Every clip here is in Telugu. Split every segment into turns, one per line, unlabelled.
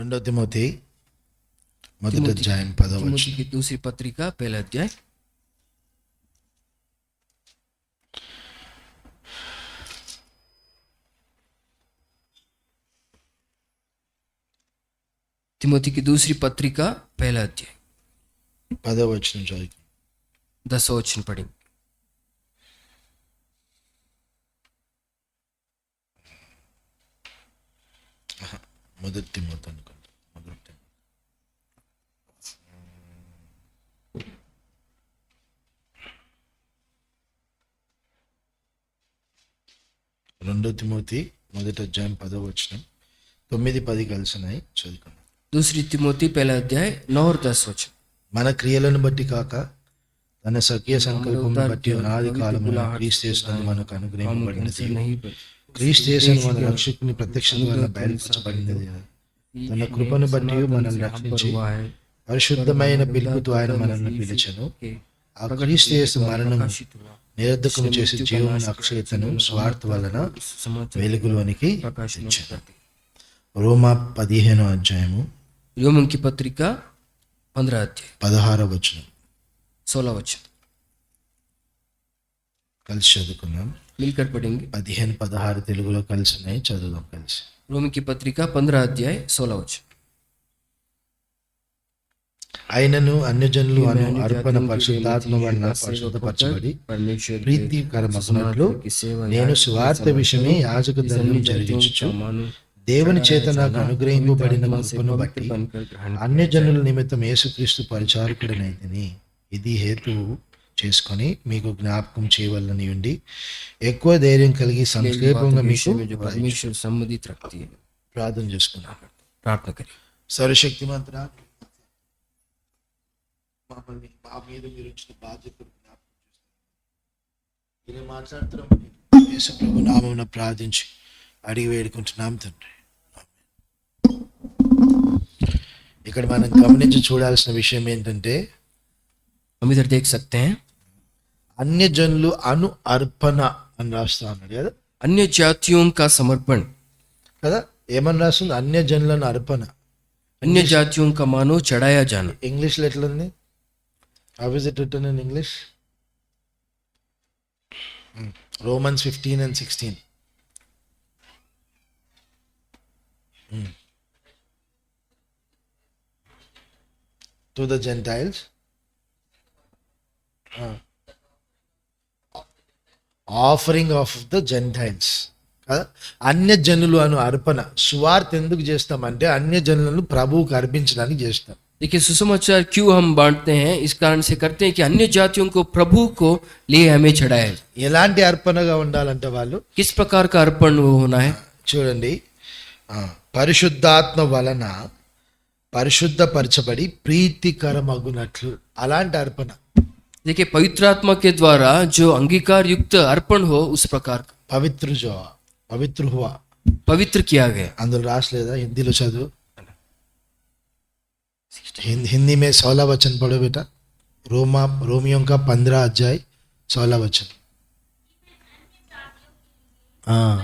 రెండో తిమోతి మొదటి అధ్యాయం 10వ
तिमोथी
వచనం.
की दूसरी पत्रिका पहला अध्याय। तिमोथी की दूसरी पत्रिका पहला अध्याय
10వ వచనం చదువు.
10वां वचन पढ़ेंगे।
మొదటి తిమోతి అనుకుంటా. మొదటి తిమోతి. రెండో తిమోతి మొదటి అధ్యాయం 10వ వచనం. 9-10 కలిసినాయి, చదువుకున్నాం.
दूसरी तिमोथी पहला अध्याय 9 और 10 वचन।
మన క్రియలను బట్టి కాక తన సఖ్య సంకల్పం బట్టి అనాది కాలమున క్రీస్తు యేసునందు మనకు అనుగ్రహింపబడినది. క్రీస్తు యేసును మన రక్షకుని ప్రత్యక్షత వలన బయలుపరచబడినది. తన కృపను బట్టి మనల్ని రక్షించి పరిశుద్ధమైన పిలుపుతో ఆయన మనల్ని పిలిచెను. ఆ క్రీస్తు యేసు మరణము నిరర్ధకము చేసి జీవమును అక్షయతను స్వార్థ వలన వెలుగులోనికి తెచ్చెను. రోమా 15వ అధ్యాయము
रोमन की पत्रिका 15 अध्याय
16వ వచనం
16 वचन
కలిసి చదువుకున్నాం.
मिलकर पढ़ेंगे।
15-16 తెలుగులో కలిసినాయి, చదువుదాం కలిసి.
रोमन की पत्रिका 15 अध्याय 16 वचन।
ఆయనను అన్యజనులు అను అర్పణ పరిశుద్ధాత్మ వలన పరిశుద్ధపరచబడి
परमेश्वर
ప్రీతికరమగునట్లు నేను సువార్త విషయమే యాజక ధర్మం జరిగించుచు దేవుని చేత నాకు అనుగ్రహింపబడిన కృపను బట్టి అన్యజనుల నిమిత్తం యేసుక్రీస్తు పరిచారకుడనైతిని. ఇది హేతువు చేసుకొని మీకు జ్ఞాపకం చేయవలనని ఉండి ఎక్కువ ధైర్యం కలిగి సంక్షేపంగా మీకు
परमेश्वर संबंधित रखती है।
ప్రార్థన చేసుకున్నాం.
प्रार्थना करें।
సర్వశక్తిమంతుడా, మమ్మల్ని మా మీద మీరు ఇచ్చిన బాధ్యతను జ్ఞాపకం చేస్తున్నారు. ఇలా మాట్లాడుతున్నాం. యేసు ప్రభు నామమున ప్రార్థించి అడిగి వేడుకుంటున్నాం తండ్రి. ఇక్కడ మనం గమనించి చూడాల్సిన విషయం ఏంటంటే
हम इधर देख सकते हैं
అన్యజనులు అను అర్పణ అని రాస్తా అన్నాడు కదా.
अन्य जातियों का समर्पण।
కదా ఏమని రాస్తుంది? అన్యజనులను అర్పణ.
अन्य जातियों का मानो चढ़ाया जाना।
ఇంగ్లీష్లో ఎట్లుంది? How is it return in English? Romans 15:16. To the Gentiles, offering of the Gentiles. అన్యజనులు అను అర్పణ. సువార్త ఎందుకు చేస్తామంటే అన్యజనులను ప్రభువుకు అర్పించడానికి చేస్తాం.
देखिए सुसमाचार क्यों हम बांटते हैं? इस कारण से करते हैं कि अन्य जातियों को प्रभु को लिए हमें चढ़ाया जाए।
ఎలాంటి అర్పణగా ఉండాలంటే వాళ్ళు
किस प्रकार का अर्पण वो होना है?
చూడండి, పరిశుద్ధాత్మ వలన పరిశుద్ధపరచబడి ప్రీతికరమగునట్లు అలాంటి అర్పణ.
देखिए पवित्र आत्मा के द्वारा जो अंगीकार युक्त अर्पण हो उस प्रकार का
పవిత్ర హువా.
पवित्र किया गया।
అందులో రాసలేదా? హిందీలో చదువు. हिंदी में 16 वचन पढ़ो बेटा. रोमियों का 15 अध्याय 16 वचन. हाँ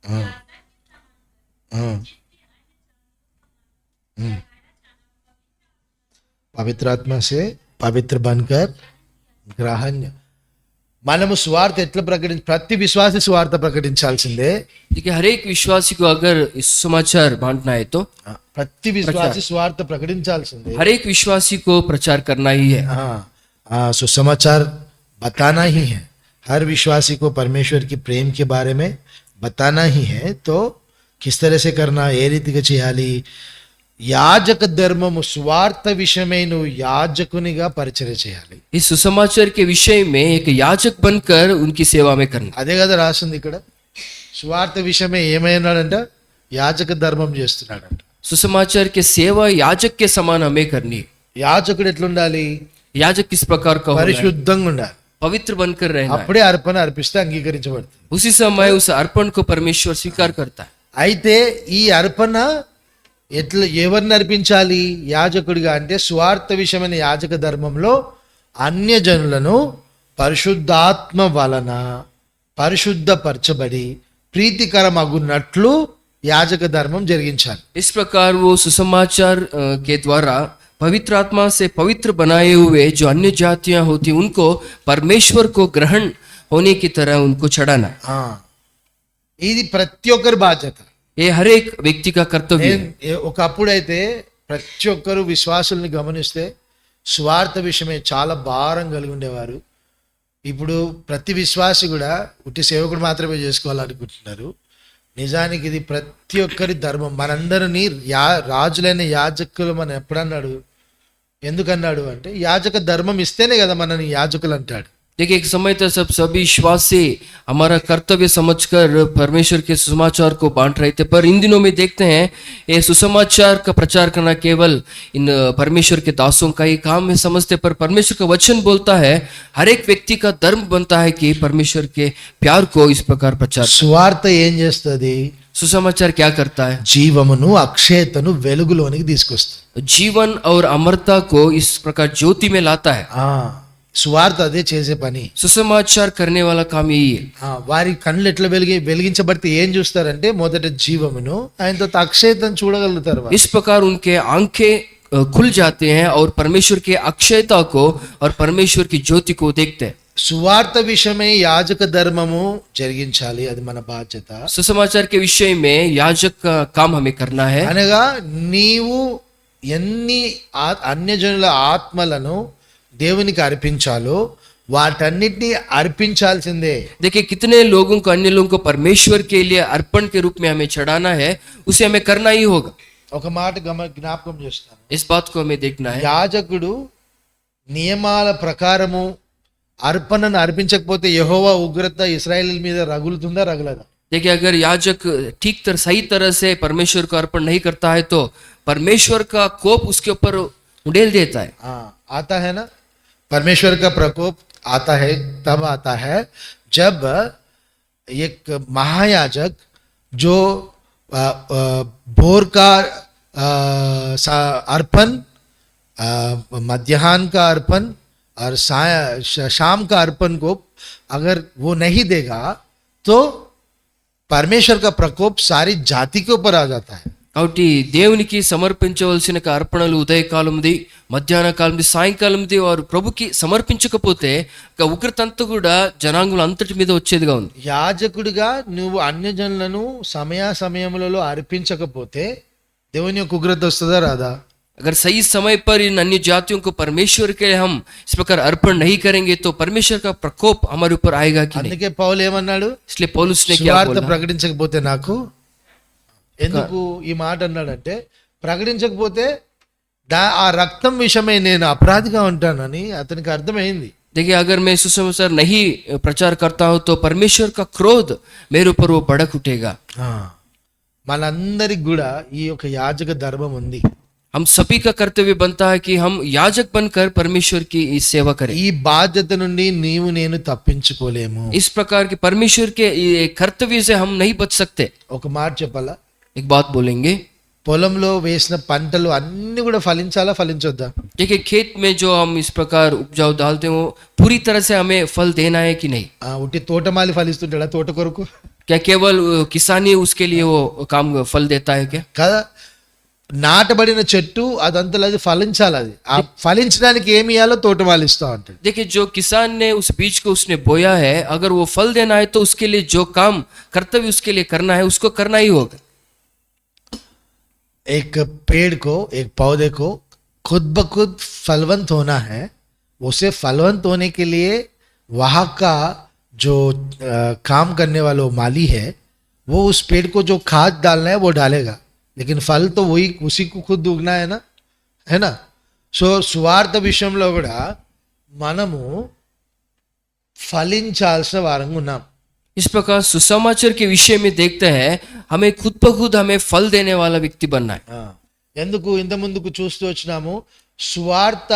हाँ हाँ. పవిత్ర ఆత్మ से పవిత్ర बनकर గ్రహణ. మనము స్వార్థ ఎట్లా ప్రతి విశ్వాసి స్వార్థ ప్రకటించాల్సిందే.
देखिए हर एक विश्वासी को अगर इस समाचार बांटना है तो
ప్రతి విశ్వాసి స్వార్థ ప్రకటించాల్సిందే.
हर एक विश्वासी को प्रचार करना ही है।
सुसमाचार बताना ही है. हर विश्वासी को परमेश्वर की प्रेम के बारे में बताना ही है. तो किस तरह से करना, ఏ రీతిగా చేయాలి? యాజక ధర్మము స్వార్థ విషయమై నువ్వు యాజకునిగా పరిచర్య చేయాలి.
इस सुसमाचार के विषय में एक याजक बनकर उनकी सेवा में करना।
అదే కదా రాసింది ఇక్కడ. స్వార్థ విషయమే ఏమైనాడంట? యాజక ధర్మం చేస్తున్నాడంట.
सुसमाचार के सेवा याजक के समान हमें करनी है।
యాజకుడు ఎట్లుండాలి?
याजक किस प्रकार का होना है?
పరిశుద్ధంగా ఉండాలి.
पवित्र बनकर रहना है।
అప్పుడే అర్పణ అర్పిస్తే అంగీకరించబడుతుంది.
उसी समय उस अर्पण को परमेश्वर स्वीकार करता है।
అయితే ఈ అర్పణ ఎట్లా ఎవరిని అర్పించాలి యాజకుడిగా అంటే స్వార్థ విషయమైన యాజక ధర్మంలో అన్యజనులను పరిశుద్ధాత్మ వలన పరిశుద్ధపరచబడి ప్రీతికరమగున్నట్లు యాజక ధర్మం జరిగించాలి.
इस प्रकार वो सुसमाचार के द्वारा पवित्र आत्मा से पवित्र बनाए हुए जो अन्य जातियां होती उनको परमेश्वर को ग्रहण होने की तरह उनको चढ़ाना,
ఆ, ఇది ప్రతి ఒక్కరి బాధ్యత.
ये हर एक व्यक्ति का कर्तव्य है।
ఒకప్పుడైతే ప్రతి ఒక్కరు విశ్వాసుల్ని గమనిస్తే స్వార్థ విషయమే చాలా భారం కలిగి ఉండేవారు. ఇప్పుడు ప్రతి విశ్వాసి కూడా ఉట్టి సేవకుడు మాత్రమే చేసుకోవాలనుకుంటున్నారు. నిజానికి ఇది ప్రతి ఒక్కరి ధర్మం. మనందరినీ రాజులైన యాజకులు మనం ఎప్పుడన్నాడు, ఎందుకన్నాడు అంటే యాజక ధర్మం ఇస్తేనే కదా మనని యాజకులు అంటాడు.
देखिए, एक समय था सब सभी विश्वासी हमारा कर्तव्य समझकर परमेश्वर के सुसमाचार को बांट रहे थे, पर इन दिनों में देखते हैं ये सुसमाचार का प्रचार करना केवल इन परमेश्वर के दासों का ही काम है समझते, पर परमेश्वर का वचन बोलता है हर एक व्यक्ति का धर्म बनता है कि परमेश्वर के प्यार को इस प्रकार प्रचार।
సువార్త ఏం చేస్తుంది?
सुसमाचार क्या करता है?
జీవమును అక్షయతను వెలుగులోనికి తీసుకొస్తుంది.
जीवन और अमरता को इस प्रकार ज्योति में लाता है।
సువార్త అదే చేసే పని.
सुसमाचार करने वाला काम यही है।
వారి కళ్ళు ఎట్లా వెలిగించబడితే ఏం చూస్తారంటే మొదట జీవమును, ఆయన తర్వాత అక్షయతను చూడగలుగుతారు.
इस प्रकार उनके आंखें खुल जाते हैं और परमेश्वर के अक्षयता को और परमेश्वर की ज्योति को देखते हैं।
సువార్త విషయమై యాజక ధర్మము జరిగించాలి, అది మన బాధ్యత.
सुसमाचार के विषय में याजक का काम हमें करना है।
అనగా నీవు ఎన్ని అన్యజనుల ఆత్మలను దేవునికి అర్పించాలో వాటన్నిటిని అర్పించాల్సిందే.
देखिए, कितने लोगों को, अन्य लोगों को परमेश्वर के लिए अर्पण के रूप में हमें चढ़ाना है, उसे हमें करना ही होगा।
ఒక మాట జ్ఞాపకం చేస్తాను.
इस बात को हमें देखना है।
యాజకుడు నియమాల ప్రకారము అర్పణను అర్పించకపోతే యెహోవా ఉగ్రత ఇశ్రాయేలీల మీద రగులుతుందా రగలదా?
देखिए, अगर याजक ठीक तरह सही तरह से परमेश्वर को अर्पण नहीं करता है तो परमेश्वर का कोप उसके ऊपर उड़ेल देता है।
आता है ना, परमेश्वर का प्रकोप आता है तब आता है जब एक महायाजक जो भोर का अर्पण, मध्याह्न का अर्पण और शाम का अर्पण को अगर वो नहीं देगा तो परमेश्वर का प्रकोप सारी जाति के ऊपर आ जाता है.
కాబట్టి దేవునికి సమర్పించవలసిన అర్పణలు ఉదయకాలంది, మధ్యాహ్న కాలంది, సాయంకాలంది వారు ప్రభుకి సమర్పించకపోతే ఉగ్రత అంతా కూడా జనాంగులు అంతటి మీద వచ్చేదిగా ఉంది.
యాజకుడిగా నువ్వు అన్యజనులను సమయములలో అర్పించకపోతే దేవుని యొక్క ఉగ్రత వస్తుందా రాదా?
अगर सही समय पर इन अन्य जातियों को परमेश्वर के लिए हम इस प्रकार अर्पण नहीं करेंगे तो परमेश्वर का प्रकोप हमारे ऊपर आएगा कि नहीं?
అందుకే పౌలు ఏమన్నాడు?
इसलिए पौलुस ने क्या
సువార్త
बोला?
ప్రకటించకపోతే నాకు, ఎందుకు ఈ మాట అన్నాడంటే ప్రకటించకపోతే ఆ రక్తం విషయమై నేను అపరాధిగా ఉంటానని అతనికి అర్థమైంది.
देखिए, अगर मैं सुसमाचार नहीं प्रचार करता हूं तो परमेश्वर का क्रोध मेरे ऊपर वो भड़क उठेगा।
మనందరికి కూడా ఈ యొక్క యాజక ధర్మం ఉంది.
हम सभी का कर्तव्य बनता है कि हम याजक बनकर परमेश्वर की सेवा करें।
ఈ బాధ్యత నుండి నీవు నేను తప్పించుకోలేము.
इस प्रकार के परमेश्वर के कर्तव्य से हम नहीं बच सकते।
ఒక మాట చెప్పాలా?
एक बात बोलेंगे,
పొలంలో వేసిన పంటలు అన్ని కూడా ఫలించాలా ఫలించొద్దా?
देखिए, खेत में जो हम इस प्रकार उपजाऊ डालते हैं वो पूरी तरह से हमें फल देना है कि नहीं?
ఉట్టి తోటమాలి ఫలిస్తుంటాడా తోట కొరకు?
क्या केवल किसानी उसके लिए वो काम फल देता है क्या?
కదా, నాటబడిన చెట్టు అదంతా అది ఫలించాలి. అది ఆ ఫలించడానికి ఏమి ఇవ్వాలో తోటమాలి ఇస్తా ఉంటాడు.
देखिए, जो किसान ने उस बीज को उसने बोया है, अगर वो फल देना है तो उसके लिए जो काम कर्तव्य उसके लिए करना है उसको करना ही होगा।
एक पेड़ को, एक पौधे को खुद ब खुद फलवंत होना है. उसे फलवंत होने के लिए वहाँ का जो काम करने वाला माली है वो उस पेड़ को जो खाद डालना है वो डालेगा, लेकिन फल तो वही उसी को खुद उगना है ना. సో సువార్త విషయంలో కూడా మనము ఫలించాల్సిన వారంగా ఉన్నాం.
इस प्रकार सुसमाचार के विषय में देखते हैं हमें खुद ब खुद हमें फल देने वाला व्यक्ति बनना है।
ఎందుకు ఇంత ముందుకు చూస్తూ వచ్చినాము, సువార్త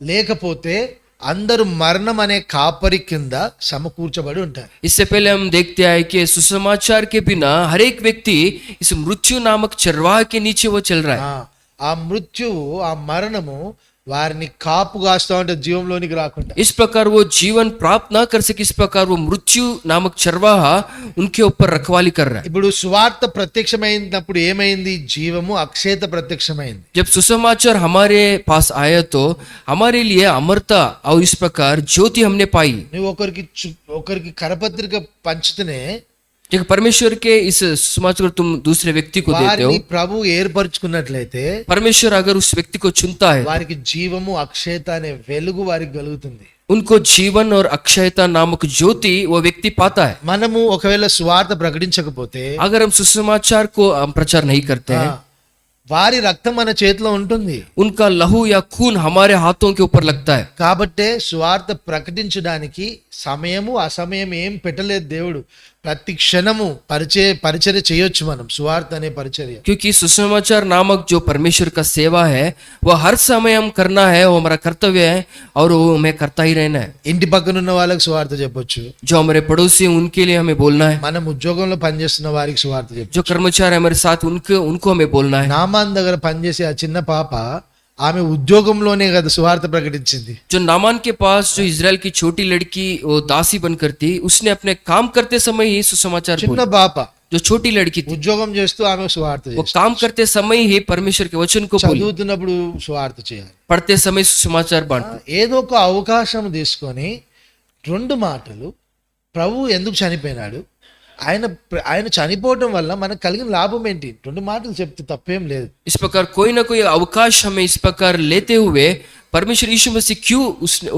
లేకపోతే అందరూ మరణం అనే కాపరి కింద సమకూర్చబడి ఉంటారు.
इससे पहले हम देखते आए कि सुसमाचार के बिना हर एक व्यक्ति इस मृत्यु नामक चरवाह के नीचे वो चल रहा है।
ఆ మృత్యువు, ఆ మరణము వారిని కాపు కాస్తా ఉంటే జీవంలోనికి రాకుండా.
इस प्रकार वो जीवन प्राप्त ना कर सके, इस प्रकार वो मृत्यु नामक चरवाहा उनके ऊपर रखवाली कर रहा है।
ఇప్పుడు సువార్త ప్రత్యక్షమైనప్పుడు ఏమైంది? జీవము అక్షేత ప్రత్యక్షమైంది.
जब सुसमाचार हमारे पास आया तो हमारे लिए अमरता और इस प्रकार ज्योति हमने पाई।
నువ్వు ఒకరికి కరపత్రిక పంచితేనే
जब परमेश्वर के इस सुसमाचार तुम दूसरे व्यक्ति को देते हो,
వారిని ప్రభు ఏర్పరచుకున్నట్లయితే
परमेश्वर अगर उस व्यक्ति को चुनता है,
వారికి జీవము అక్షేత అనే వెలుగు వారికి కలుగుతుంది.
उनको जीवन और अक्षयता नामक ज्योति वो व्यक्ति पाता है।
మనము ఒకవేళ సువార్త ప్రకటించకపోతే,
अगर हम सुसमाचार को हम प्रचार नहीं करते हैं,
వారి రక్తం మన చేతిలో ఉంటుంది.
उनका लहू या खून हमारे हाथों के ऊपर लगता है।
కాబట్టే సువార్త ప్రకటించడానికి సమయము అసమయం ఏం పెట్టలేదు దేవుడు. ప్రతి క్షణము పరిచర్య చేయొచ్చు మనం, సువార్త అనే పరిచర్య.
क्योंकि सुसमाचार नामक जो परमेश्वर का सेवा है वह हर समय हम करना है, वो हमारा कर्तव्य है और वो हमें करता ही रहना है।
ఇంటి పక్కన ఉన్న వాళ్ళకి సువార్త చెప్పొచ్చు,
जो हमारे पड़ोसी हैं उनके लिए हमें बोलना है,
మనం ఉద్యోగంలో పనిచేస్తున్న వారికి సువార్త చెప్పొచ్చు.
जो कर्मचारी हमारे साथ उनको हमें बोलना है।
నామాన్ దగ్గర పనిచేసే ఆ చిన్న పాప ఆమె ఉద్యోగంలోనే కదా సువార్త ప్రకటించింది.
जो नामान के पास जो इजराइल की छोटी लड़की वो दासी बनकर थी, उसने अपने काम करते समय ही सुसमाचार
చిన్న
बोला।
పాప
जो छोटी लड़की थी
ఉద్యోగం చేస్తూ ఆమె సువార్త
वो
చేస్తుంది.
काम करते समय ही परमेश्वर के वचन को बोली,
చదువుతున్నప్పుడు సువార్త చేయాలి.
पढ़ते समय सुसमाचार बांटती।
ఏదో ఒక అవకాశం తీసుకొని రెండు మాటలు, ప్రభు ఎందుకు చనిపోయినాడు, ఆయన చనిపోవటం వల్ల మనకు కలిగిన లాభం ఏంటి, రెండు మాటలు చెప్తే తప్పేం లేదు.
इस प्रकार कोई ना कोई अवकाश हमें इस प्रकार लेते हुए परमेश्वर यीशु मसीह क्यों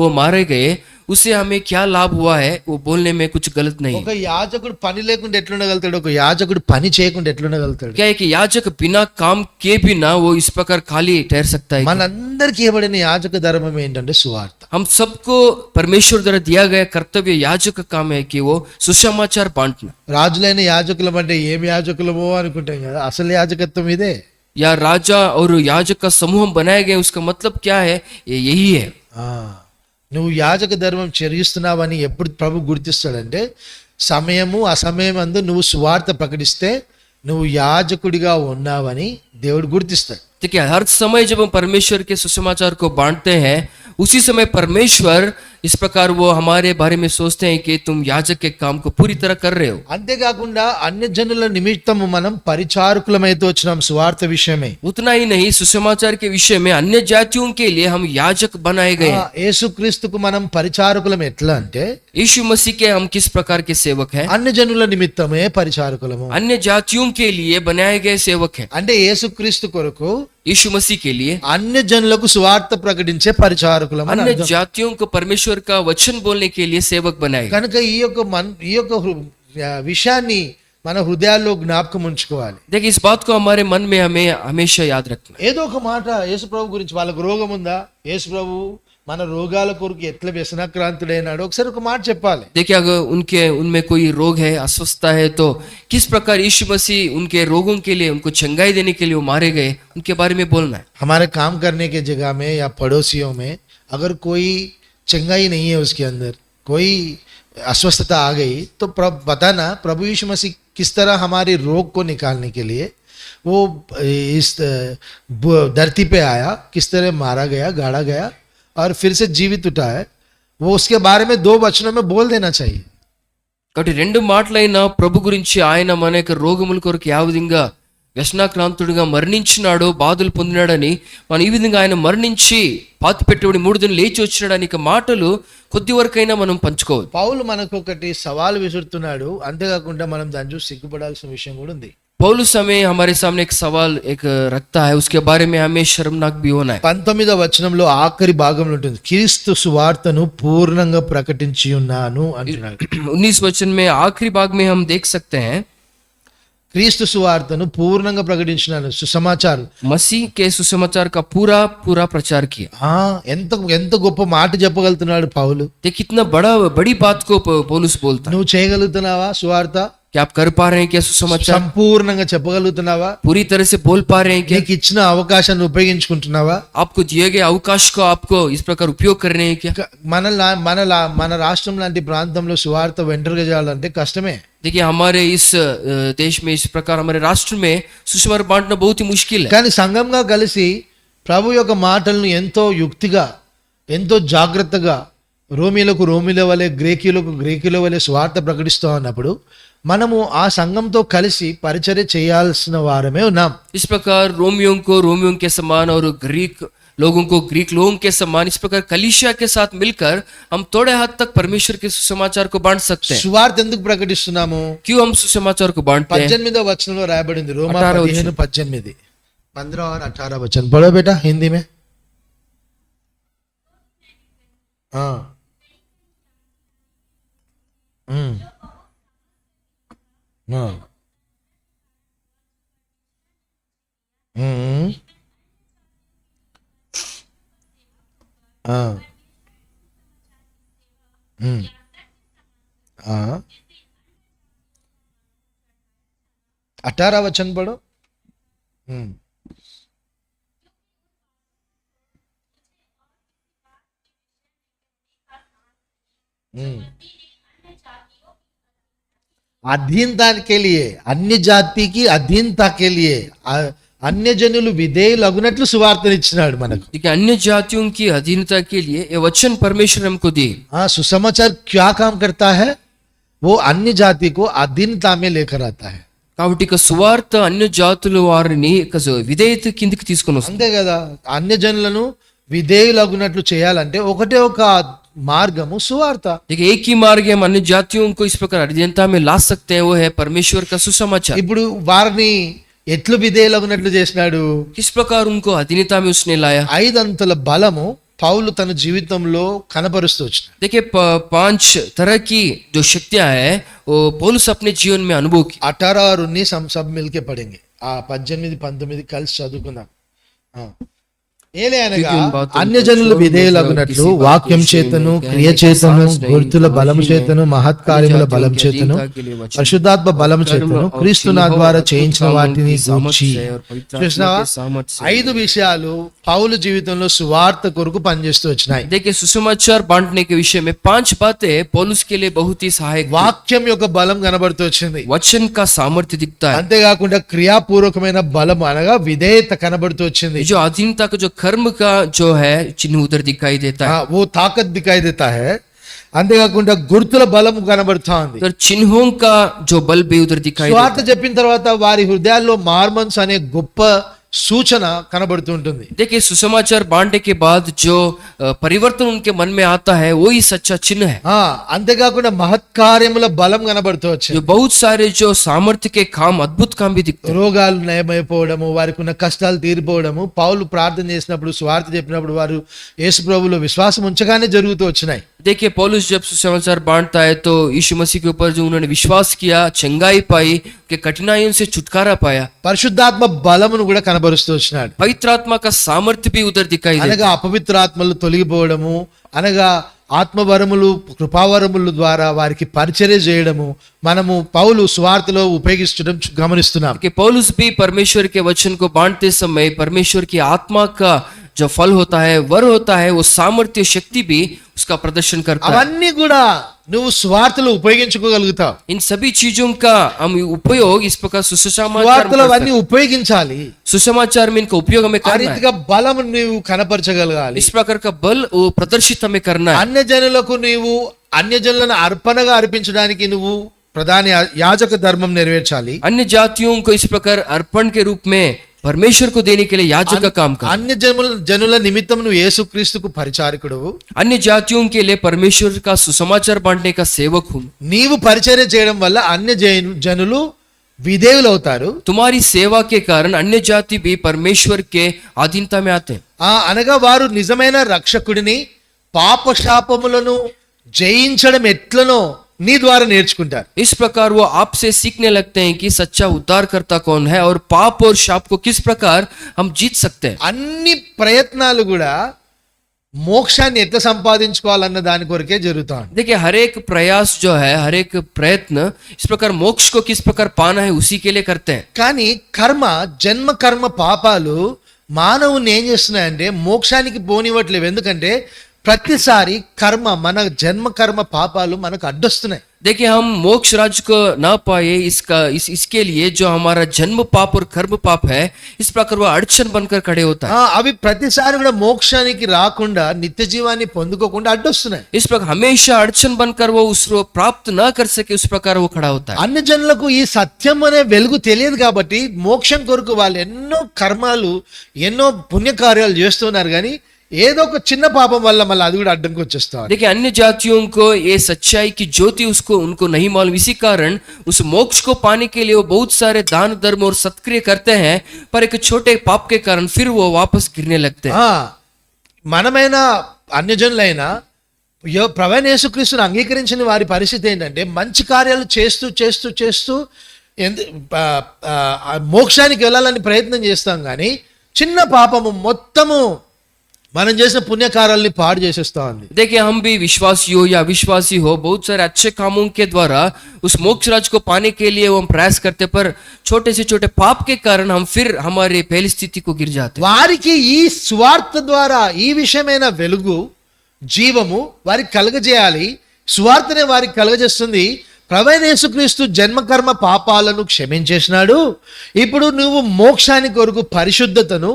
वो मारे गए, उससे हमें क्या लाभ हुआ है, वो बोलने में कुछ गलत नहीं
ఒక
है।
యాజకుడు పని లేకుండా ఎట్లుండగలుగుతాడు, ఒక యాజకుడు పని చేయకుండా ఎట్లుండగలుగుతాడు?
क्या है कि याजक बिना काम के बिना वो इस प्रकार खाली ठहर सकता है?
మనందరికి ఇవ్వబడిన యాజక ధర్మం ఏంటంటే సువార్త.
हम सबको परमेश्वर द्वारा दिया गया कर्तव्य याजक का काम है कि वो सुसमाचार बांटना।
రాజులైన యాజకులం అంటే ఏం యాజకులమో అనుకుంటాం కదా, అసలు యాజకత్వం ఇదే.
या राजा और याजक का समूह बनाया गया, उसका मतलब क्या है? ये यही है।
నువ్వు యాజక ధర్మం చెరిగిస్తున్నావని ఎప్పుడు ప్రభు గుర్తిస్తాడంటే, సమయము అసమయం అందు నువ్వు సువార్త ప్రకటిస్తే నువ్వు యాజకుడిగా ఉన్నావని దేవుడు గుర్తిస్తాడు.
देखिए, हर समय जब हम परमेश्वर के सुसमाचार को बांटते हैं, उसी समय परमेश्वर इस प्रकार वो हमारे बारे में सोचते हैं कि तुम याजक के काम को पूरी तरह कर रहे हो।
అంతేకాకుండా అన్య జనుల నిమిత్తము మనం పరిచారకులమైతే వచ్చినాం సువార్త విషయమే.
उतना ही नहीं, सुसमाचार के विषय में अन्य जातियों के लिए हम याजक बनाए गए हैं।
యేసుక్రీస్తుకు మనం పరిచారకులం ఎట్లా అంటే,
यीशु मसीह के हम किस प्रकार के सेवक हैं?
అన్య జనుల నిమిత్తమే పరిచారకులము.
अन्य जातियों के लिए बनाए गए सेवक हैं।
అంటే యేసుక్రీస్తు కొరకు
यीशु मसीह के लिए
అన్య జనులకు సువార్త ప్రకటించే పరిచారకులం అని
अन्य
అర్థం.
जातियों को परमेश्वर का वचन बोलने के लिए सेवक बनाए।
కనుక ఈ యొక్క విషయాన్ని మన హృదయాల్లో జ్ఞాపకం ఉంచుకోవాలి.
देखिए, इस बात को हमारे मन में हमें हमेशा याद रखना।
ఏదో ఒక మాట యేసు ప్రభు గురించి, వాళ్ళకు రోగం ఉందా, యేసు ప్రభు మన రోగాల కొరకు ఎట్లా వ్యసనాక్రాంతుడైనాడు ఒకసారి ఒక మాట చెప్పాలి.
देखिए, अगर उनमें कोई रोग है, अस्वस्थता है, तो किस प्रकार यीशु मसीह उनके रोगों के लिए, उनको चंगाई देने के लिए वो मारे गए, उनके बारे में बोलना है।
हमारे काम करने के जगह में या पड़ोसियों में अगर कोई चंगाई नहीं है, उसके अंदर कोई अस्वस्थता आ गई, तो बताना प्रभु यीशु मसीह किस तरह हमारे रोग को निकालने के लिए वो इस धरती पे आया, किस तरह मारा गया, गाड़ा गया और फिर से जीवित उठा है, वो उसके बारे में 2 वचनों में बोल देना चाहिए.
కాబట్టి 2 మాటలైన ప్రభు గురించి, ఆయన మన యొక్క రోగముల కొరకు ఏ విధంగా వ్యసనాక్రాంతుడిగా మరణించినాడో, బాధలు పొందినాడని, మనం ఈ విధంగా ఆయన మరణించి పాతి పెట్టబడి 3 దినాలు లేచి వచ్చినాడని మాటలు కొద్ది వరకైనా మనం పంచుకోవాలి.
పౌలు మనకు ఒకటి సవాల్ విసురుతున్నాడు, అంతేకాకుండా మనం దాన్ని చూసి సిగ్గుపడాల్సిన విషయం కూడా ఉంది.
पौलुस हमें हमारे सामने एक सवाल एक रखता है, उसके बारे में हमें शर्मनाक भी होना है।
19వ వచనంలో ఆఖరి భాగంలో ఉంటుంది, క్రీస్తు సువార్తను పూర్ణంగా ప్రకటించి ఉన్నాను అంటున్నాడు.
19 वचन में आखिरी भाग में हम देख सकते हैं,
క్రీస్తు సువార్తను పూర్ణంగా ప్రకటించినాను, సుసమాచారం.
मसीह के सुसमाचार का पूरा प्रचार किया।
ఎంత ఎంత గొప్ప మాట చెప్పగలుగుతున్నాడు పౌలు.
देखिए, कितना बड़ी बात को पौलुस बोलता है।
నువ్వు చేయగలుగుతున్నావా సువార్త?
क्या आप कर पा रहे हैं क्या सुसमाचार?
సంపూర్ణంగా చెప్పగలుగుతున్నావా?
पूरी तरह से बोल पा रहे हैं क्या?
నీకు ఇచ్చిన అవకాశాన్ని ఉపయోగించుకుంటున్నావా?
आपको दिए गए अवकाश को आपको इस प्रकार उपयोग कर रहे हैं क्या?
మన రాష్ట్రం లాంటి ప్రాంతంలో సువార్త వెంటర్గా చేయాలంటే కష్టమే.
देखिए, हमारे इस देश में, इस प्रकार हमारे राष्ट्र में सुसमाचार बांटना बहुत ही मुश्किल है।
కానీ సంఘంగా కలిసి ప్రభు యొక్క మాటలను ఎంతో యుక్తిగా, ఎంతో జాగ్రత్తగా, రోమీలకు రోమిల వలె, గ్రేకీలకు గ్రేకీల వలె స్వార్థ ప్రకటిస్తూ ఉన్నప్పుడు మనము ఆ సంఘంతో కలిసి పరిచర్య చేయాల్సిన వారమే ఉన్నాం.
इस प्रकार रोमियों को रोमियों के समान और ग्रीक लोगों को ग्रीक लोगों के समान, इस प्रकार कलीसिया के साथ मिलकर हम थोड़े हद तक परमेश्वर के सुसमाचार को बांट सकते हैं.
సువార్త ఎందుకు ప్రకటిస్తున్నాము?
क्यों हम सुसमाचार को बांटते हैं?
18వ వచనంలో రాయబడింది, రోమా
18
15:18, 15 और 18 वचन पढ़ो बेटा हिंदी में. हाँ. हाँ. हाँ. 18 वचन पढ़ो. अधीनता के लिए, अन्य जाति की अधीनता के लिए अन्य జనులు విధేయులగునట్లు సువార్తనిచ్చినాడు మనకు.
देखिए अन्य जातियों की अधीनता के लिए ये वचन परमेश्वर हमको दिए.
हाँ, सुसमाचार क्या काम करता है? वो अन्य जाति को अधीनता में लेकर आता है.
కాబట్టి ఇక సువార్త అన్య జాతుల వారిని విధేయత కిందికి తీసుకొని వస్తుంది.
అంతే కదా, అన్య జనులను విధేయులగునట్లు చేయాలంటే ఒకటే ఒక మార్గము సువార్త.
देखिए एक ही मार्ग है हम अन्य जातियों को इस प्रकार अधीनता में ला सकते हैं, वो है परमेश्वर का सुसमाचार.
ఇప్పుడు వారిని ఎట్లు విధేయులగునట్లు చేసినాడు?
किस प्रकार उनको अधीनता में उसने लाया?
5 అంతల బలము పౌలు తన జీవితంలో కనపరుస్తూ వచ్చినాడు.
देखिए 5 तरह की जो शक्तियां है वो पौलुस अपने जीवन में अनुभव की.
18 और 19 हम सब मिलके पढ़ेंगे. 18 19 కలిసి చదువుకుందాం. ఏలే అనగా అన్య జనులు విధేయులగునట్లు వాక్యం చేతను, క్రియ చేతను, గుర్తుల బలము చేతను, మహత్కార్యముల బలం చేతను, పరిశుద్ధాత్మ బలము చేతను, క్రీస్తు నా ద్వారా చేయించిన వాటిని గూర్చి. చూసినావా, 5 విషయాలు పౌలు జీవితంలో సువార్త కొరకు పనిచేస్తూ వచ్చినాయి.
देखिए सुसमाचार बांटने के विषय में 5 बातें पौलुस के लिए बहुत ही सहायक.
వాక్యం యొక్క బలం కనబడుతూ వచ్చింది.
वचन का सामर्थ्य दिखता है.
అంతేకాకుండా క్రియాపూర్వకమైన బలం అనగా విధేయత కనబడుతూ వచ్చింది.
जो अधीनता का जो कर्म का जो है चिन्ह उधर दिखाई देता है.
वो ताकत दिखाई देता है. అంతేకాకుండా గుర్తుల బలం కనబడుతా ఉంది.
उधर चिन्हों का जो बल भी उधर दिखाई देता
స్వార్థ చెప్పిన తర్వాత వారి హృదయాల్లో మార్మన్స్ అనే గొప్ప సూచన కనబడుతూ ఉంటుంది.
देखिए सुसमाचार बांटने के बाद जो परिवर्तन उनके मन में आता है वो ही सच्चा चिन्ह है.
అంతేకాకుండా మహత్కార్యముల బలం కనబడుతూ వచ్చింది.
जो बहुत सारे जो सामर्थ्य के काम, अद्भुत काम भी दिखते हैं.
రోగాలు నయమైపోవడము, వారికి ఉన్న కష్టాలు తీరిపోవడము, పౌలు ప్రార్థన చేసినప్పుడు, స్వార్థ చెప్పినప్పుడు వారు యేసు ప్రభువులో విశ్వాసం ఉంచగానే జరుగుతూ వచ్చినాయి.
देखिए पौलुस जब सुसमाचार बांटता है तो यीशु मसीह के ऊपर जो उन्होंने विश्वास किया, चंगाई पाई, के कठिनाइयों से छुटकारा पाया.
పరిశుద్ధాత్మ బలమును కూడా కనబరుస్తూ వచ్చినాడు.
पवित्र आत्मा का सामर्थ्य भी उधर दिखाई देता है.
అనగా అపవిత్ర ఆత్మలు తొలగిపోవడము, అనగా ఆత్మవరములు, కృపావరముల ద్వారా వారికి పరిచర్య చేయడము మనము పౌలు స్వార్థలో ఉపయోగించడం గమనిస్తున్నాం.
कि पौलुस भी परमेश्वर के वचन को बांटते समय परमेश्वर की आत्मा का जो फल होता है, वर होता है, वो सामर्थ्य शक्ति भी उसका प्रदर्शन करता है.
అవన్నీ కూడా నువ్వు స్వార్థలో ఉపయోగించుకోగలుగుతావు.
इन सभी चीजों का हम उपयोग इस प्रकार सुसमाचार
స్వార్థలో అవన్నీ ఉపయోగించాలి.
सुसमाचार में इनका उपयोग हमें
ఆ
करना है.
రీతిగా బలము నువ్వు కనపరచగలగాలి.
इस प्रकार का बल वो प्रदर्शित हमें करना है.
అన్య జనులకు నీవు అన్య జనులను అర్పణగా అర్పించడానికి నువ్వు ప్రధాన యాజక ధర్మం నెరవేర్చాలి.
अन्य जातियों को इस प्रकार अर्पण के रूप में परमेश्वर को देने के लिए याजक का काम कर.
అన్య జనుల నిమిత్తం నువ్వు యేసుక్రీస్తుకు పరిచారకుడు.
अन्य जातियों के लिए परमेश्वर का सुसमाचार बांटने का सेवक हूँ.
నీవు పరిచర్య చేయడం వల్ల అన్య జనులు విధేయులు అవుతారు.
तुम्हारी सेवा के कारण अन्य जाति भी परमेश्वर के अधीनता में आते हैं.
అనగా వారు నిజమైన రక్షకుడిని పాపశాపములను జయించడం ఎట్లనో నీ ద్వారా నేర్చుకుంటారు.
इस प्रकार वो आपसे सीखने लगते हैं कि सच्चा उद्धारकर्ता कौन है और पाप और शाप को किस प्रकार हम जीत सकते हैं.
అన్ని ప్రయత్నాలు కూడా మోక్షాన్ని ఎట్లా సంపాదించుకోవాలన్న దాని కొరకే జరుగుతాయి.
देखिए हर एक प्रयास जो है, हर एक प्रयत्न इस प्रकार मोक्ष को किस प्रकार पाना है उसी के लिए करते हैं.
కానీ జన్మ కర్మ పాపాలు మానవుని ఏం చేస్తున్నాయంటే మోక్షానికి పోనివ్వట్లేవు. ఎందుకంటే ప్రతిసారి మన జన్మ కర్మ పాపాలు మనకు అడ్డొస్తున్నాయి.
देखिए हम मोक्ष राज्य को ना पाए इसके लिए जो हमारा जन्म पाप और कर्म पाप है, इस प्रकार वो अड़चन बनकर खड़े होता है।
అవి ప్రతిసారి కూడా మోక్షానికి రాకుండా నిత్య జీవాన్ని పొందుకోకుండా అడ్డొస్తున్నాయి.
इस प्रकार हमेशा अड़चन बनकर वो उसको प्राप्त ना कर सके, उस प्रकार वो खड़ा होता है।
అన్ని జనులకు ఈ సత్యం అనే వెలుగు తెలియదు కాబట్టి మోక్షం కొరకు వాళ్ళు ఎన్నో కర్మాలు ఎన్నో పుణ్యకార్యాలు చేస్తున్నారు కానీ ఏదో ఒక చిన్న పాపం వల్ల మళ్ళీ అది కూడా అడ్డంకి వచ్చేస్తారు.
देखिए अन्य जातियों को ये सच्चाई की ज्योति उनको नहीं मालूम, इसी कारण उस मोक्ष को पाने के लिए वो बहुत सारे दान धर्म और सत्क्रिय करते हैं, पर एक छोटे पाप के कारण फिर वो वापस गिरने लगते हैं।
మనమైనా అన్యజనులైనా ప్రభువైన యేసుక్రీస్తుని అంగీకరించిన వారి పరిస్థితి ఏంటంటే మంచి కార్యాలు చేస్తూ చేస్తూ చేస్తూ మోక్షానికి వెళ్ళాలని ప్రయత్నం చేస్తాం కానీ చిన్న పాపము మొత్తము మనం చేసిన పుణ్యకారాలని పాడు చేసేస్తా ఉంది.
देखिए हम भी विश्वासी हो या अविश्वासी हो, बहुत सारे अच्छे कामों के द्वारा उस मोक्ष राज को पाने के लिए वो हम प्रयास करते, पर छोटे से छोटे पाप के कारण हम फिर हमारे पहली स्थिति को गिर जाते।
వారికి ఈ సువార్త ద్వారా ఈ విషయమైన వెలుగు జీవము వారికి కలగజేయాలి. సువార్తనే వారికి కలగజేస్తుంది. ప్రభువైన యేసుక్రీస్తు జన్మకర్మ పాపాలను క్షమించేసినాడు. ఇప్పుడు నువ్వు మోక్షానికి కొరకు పరిశుద్ధతను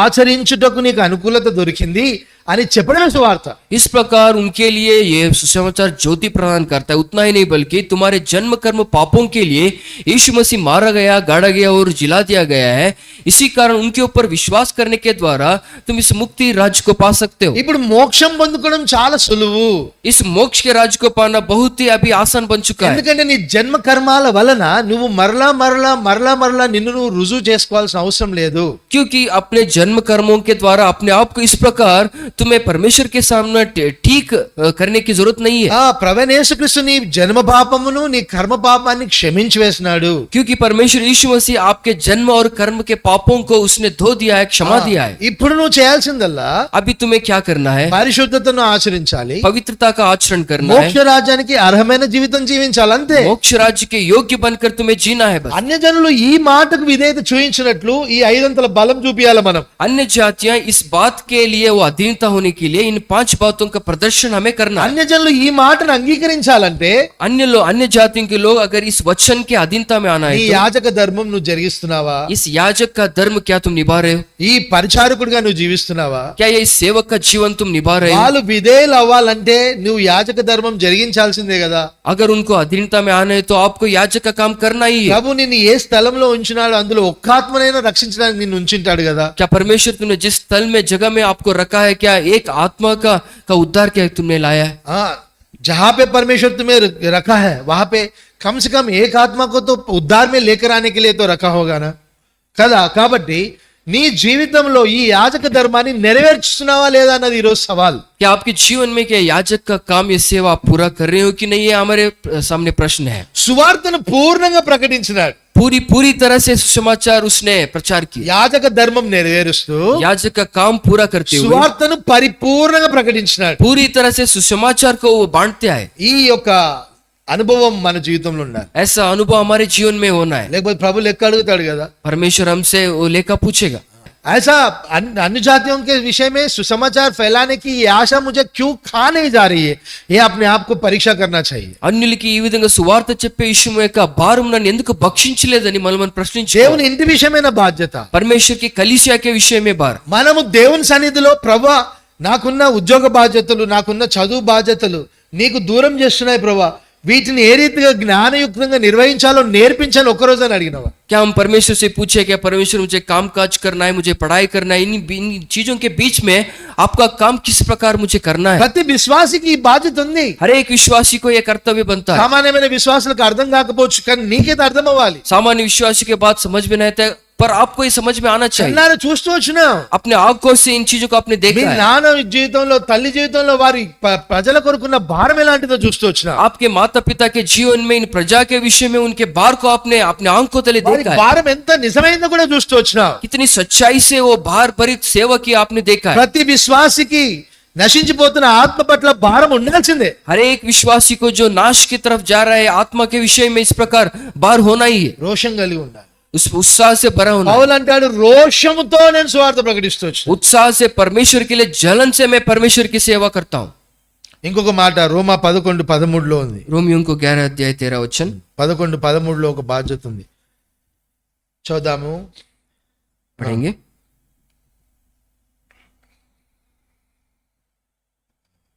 ఆచరించుటకు నీకు అనుకూలత దొరికింది అని చెప్పడమే సువార్త.
इस प्रकार उनके लिए ये सुसमाचार ज्योति प्रदान करता है। उतना ही नहीं बल्कि तुम्हारे जन्म कर्म पापों के लिए यीशु मसीह मारा गया, गाड़ा गया और जिला दिया गया है। इसी कारण उनके ऊपर विश्वास करने के द्वारा तुम इस मुक्ति राज्य को पा सकते हो।
ఇప్పుడు మోక్షం పొందుకోవడం చాలా సులువు.
इस मोक्ष के राज्य को पाना बहुत ही अभी आसान बन चुका है।
ఎందుకంటే నీ జన్మ కర్మాల వలన నువ్వు మరలా మరలా మరలా మరలా నిన్ను నువ్వు రుజువు చేసుకోవాల్సిన అవసరం లేదు.
क्योंकि अपने जन्म कर्मों के द्वारा अपने आप को इस प्रकार तुम्हें परमेश्वर के सामने ठीक करने की जरूरत नहीं है।
ప్రభువైన యేసుక్రీస్తు నీ జన్మ పాపమును నీ కర్మ పాపాన్ని క్షమించి వేసినాడు.
क्योंकि परमेश्वर यीशु मसीह आपके जन्म और कर्म के पापों को उसने धो दिया है, क्षमा दिया है।
ఇప్పుడు నువ్వు చేయాల్సిందల్లా
अभी तुम्हें क्या करना है?
పరిశుద్ధతను ఆచరించాలి,
पवित्रता का आचरण करना है,
మోక్ష రాజ్యానికి అర్హమైన జీవితం జీవించాలి, అంతే.
मोक्ष राज्य के योग्य बनकर तुम्हें जीना है बस।
అన్యజనులు ఈ మాటకు విధేయత చూయించినట్లు ఈ 500 బలం చూపియాలి మనం.
अन्य जातियां इस बात के लिए वो अधीनता होने के लिए इन 5 बातों का प्रदर्शन हमें करना है।
అన్యజనులు ఈ మాటను అంగీకరించాలంటే
अन्य जातियों के लोग अगर इस वचन के अधीनता में आना
ఈ
है,
యాజక ధర్మం నువ్వు జరిగిస్తున్నావా?
इस याजक का धर्म क्या तुम निभा रहे हो?
ఈ పరిచారకుడిగా నువ్వు జీవిస్తున్నావా?
क्या ये सेवक का जीवन तुम निभा रहे हो?
వాళ్ళు విధేయులు అవ్వాలంటే నువ్వు యాజక ధర్మం జరిగించాల్సిందే కదా.
अगर उनको अधीनता में आना है तो आपको याजक का काम करना ही है।
ప్రభు నిన్ను ఏ స్థలంలో ఉంచినాడు అందులో ఒక్క ఆత్మనైనా రక్షించడానికి నిన్ను ఉంచింటాడు కదా.
क्या परमेश्वर तुमने जिस स्थल में जगह में आपको रखा है, क्या एक आत्मा का उद्धार क्या तुमने लाया है?
जहां पे परमेश्वर तुम्हें रखा है वहां पे कम से कम एक आत्मा को तो उद्धार में लेकर आने के लिए तो रखा होगा ना కదా. కాబట్టి నీ జీవితంలో ఈ యాజక ధర్మాన్ని నెరవేర్చుతున్నావా లేదా అన్నది ఈరోజు సవాల్.
क्या आपके जीवन में क्या याजक का काम ये सेवा आप पूरा कर रहे हो कि नहीं, ये हमारे सामने प्रश्न है।
సువార్తను పూర్ణంగా ప్రకటించినాడు.
पूरी तरह से सुसमाचार उसने प्रचार किया।
యాజక ధర్మం నెరవేరుస్తూ
याजक का काम पूरा करते हुए
సువార్తను పరిపూర్ణంగా ప్రకటించినాడు.
पूरी तरह से सुसमाचार को वो बांटते आए।
ఈ యొక్క అనుభవం మన జీవితంలో ఉండాలి.
ऐसा अनुभव हमारे जीवन में होना है।
లేకపోతే ప్రభు లెక్క అడుగుతాడు కదా.
परमेश्वर हमसे वो लेखा पूछेगा।
ऐसा अन्य जातियों के विषय में सुसमाचार फैलाने की ये आशा मुझे क्यों खा नहीं जा रही है, ये अपने आप को परीक्षा करना चाहिए.
అన్యులకి ఈ విధంగా సువార్త చెప్పే విషయం యొక్క భారం నన్ను ఎందుకు భక్షించలేదని మనం ప్రశ్నించాలి.
దేవుని ఇంటి విషయమైన బాధ్యత,
परमेश्वर की कलीसिया के विषय में भार।
మనము దేవుని సన్నిధిలో ప్రభువా నాకున్న ఉద్యోగ బాధ్యతలు నాకున్న చదువు బాధ్యతలు నీకు దూరం చేస్తున్నాయి ప్రభువా, వీటిని ఏ రీతిగా జ్ఞానయుక్తంగా నిర్వహించాలో నేర్పించాలి ఒక్కరోజు అని అడిగినవా?
क्या हम परमेश्वर से पूछे क्या परमेश्वर मुझे काम काज करना है, मुझे पढ़ाई करना है, इन चीजों के बीच में आपका काम किस प्रकार मुझे करना है?
ప్రతి విశ్వాసికి ఈ బాధ్యత ఉంది.
हर एक विश्वासी को यह कर्तव्य बनता है।
సామాన్యమైన విశ్వాసులకు అర్థం కాకపోవచ్చు కానీ నీకైతే అర్థం అవ్వాలి.
सामान्य विश्वासी के बात समझ में नहीं आता, पर आपको ये समझ में आना चाहिए।
చిన్నారు చూస్తూ వచ్చినా
अपने आंखों से इन चीजों को आपने
మీ
देखा है।
నాన్న జీవితంలో తల్లి జీవితంలో వారి ప్రజల కొరకున్న భారం ఎలాంటిదో చూస్తూ వచ్చినా
आपके माता पिता के जीवन में इन प्रजा के विषय में उनके भार को आपने अपने आंखों तले
వారి
देखा है।
భారం ఎంత నిజమైందో కూడా చూస్తూ వచ్చినా.
कितनी सच्चाई से वो भार भरित सेवा की आपने देखा है।
ప్రతి విశ్వాసికి నశించిపోతున్న ఆత్మ పట్ల భారం ఉండాల్సిందే.
हर एक विश्वासी को जो नाश की तरफ जा रहा है आत्मा के विषय में इस प्रकार भार होना ही है,
రోషం కలిగి ఉండాలి.
उस उत्साह से भरा होना है।
పౌలు అంటాడు రోషముతో నేను సువార్త ప్రకటిస్తూ వచ్చాను.
उत्साह से परमेश्वर के लिए जलन से मैं परमेश्वर की सेवा करता हूँ।
ఇంకొక మాట రోమా 11:13 ఉంది.
रोमियों को 11 अध्याय 13 वचन
11:13 ఒక బాధ్యత ఉంది. చూద్దాము.
पढ़ेंगे.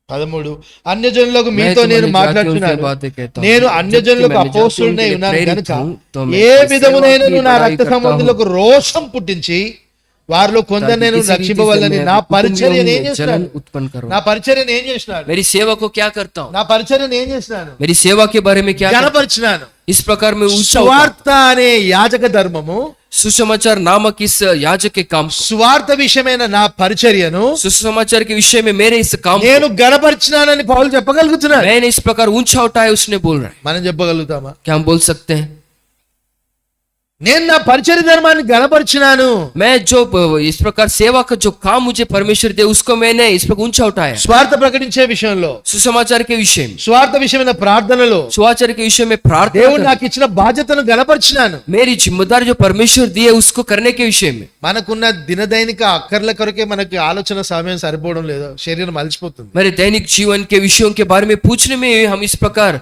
13 అన్యజనులకు
मैं
మీతో నేను
तुम्हारी जातियों से
మాట్లాడుతున్నాను.
बातें कहता हूँ.
నేను
जबकि
అన్యజనులకు
मैं
అపోస్తులునై
जातियों के लिए
ఉన్నాను
प्रेरित
గనుక
हूँ, तो मैं
ఏ
सेवा
విధమునైన
की
నా
बड़ाई
రక్త
करता हूँ.
సంబంధులకు రోషం పుట్టించి వారిలో కొందరు నేను
किसी रीति से
రక్షింపవలని
मैं
నా
कुटुंबियों
పరిచర్యను ఏం
में
చేస్తున్నాను?
जलन उत्पन्न करूँ.
నా పరిచర్యను ఏం చేస్తున్నాను?
मेरी सेवा को क्या करता हूँ?
నా పరిచర్యను ఏం చేస్తున్నాను?
मेरी सेवा के बारे में क्या करता हूँ?
గణపరిచినాను.
इस प्रकार में ऊंचा उठा.
సువార్త అనే యాజక ధర్మము,
सुसमाचार नामक इस याजक के काम को,
సువార్త విషయమైన నా పరిచర్యను
सुसमाचार के विषय में मेरे इस काम को
నేను గణపరిచినానని పౌలు చెప్పగలుగుతున్నాడు.
मैंने इस प्रकार ऊंचा उठाया उसने बोल रहा है.
మనం చెప్పగలుగుతామా?
क्या हम बोल सकते हैं?
నేను నా పరిచర్య ధర్మాన్ని గణపరిచినాను.
मैं जो इस प्रकार सेवा का जो काम मुझे परमेश्वर दे उसको मैंने इस प्रकार ऊंचा उठाया.
స్వార్థ ప్రకటించే విషయంలో,
सुसमाचार के विषय में,
స్వార్థ విషయమైన ప్రార్థనలో
सुसमाचार के विषय में प्रार्थना
దేవుడు
करना.
నాకు ఇచ్చిన బాధ్యతను గణపరిచినాను.
मेरी जिम्मेदारी जो परमेश्वर दिए उसको करने के विषय में.
మనకున్న దినదైనిక అక్కర్ల కొరకే మనకి ఆలోచన సమయం సరిపోవడం లేదు, శరీరం అలసిపోతుంది.
मेरे दैनिक जीवन के विषयों के बारे में पूछने में हम इस प्रकार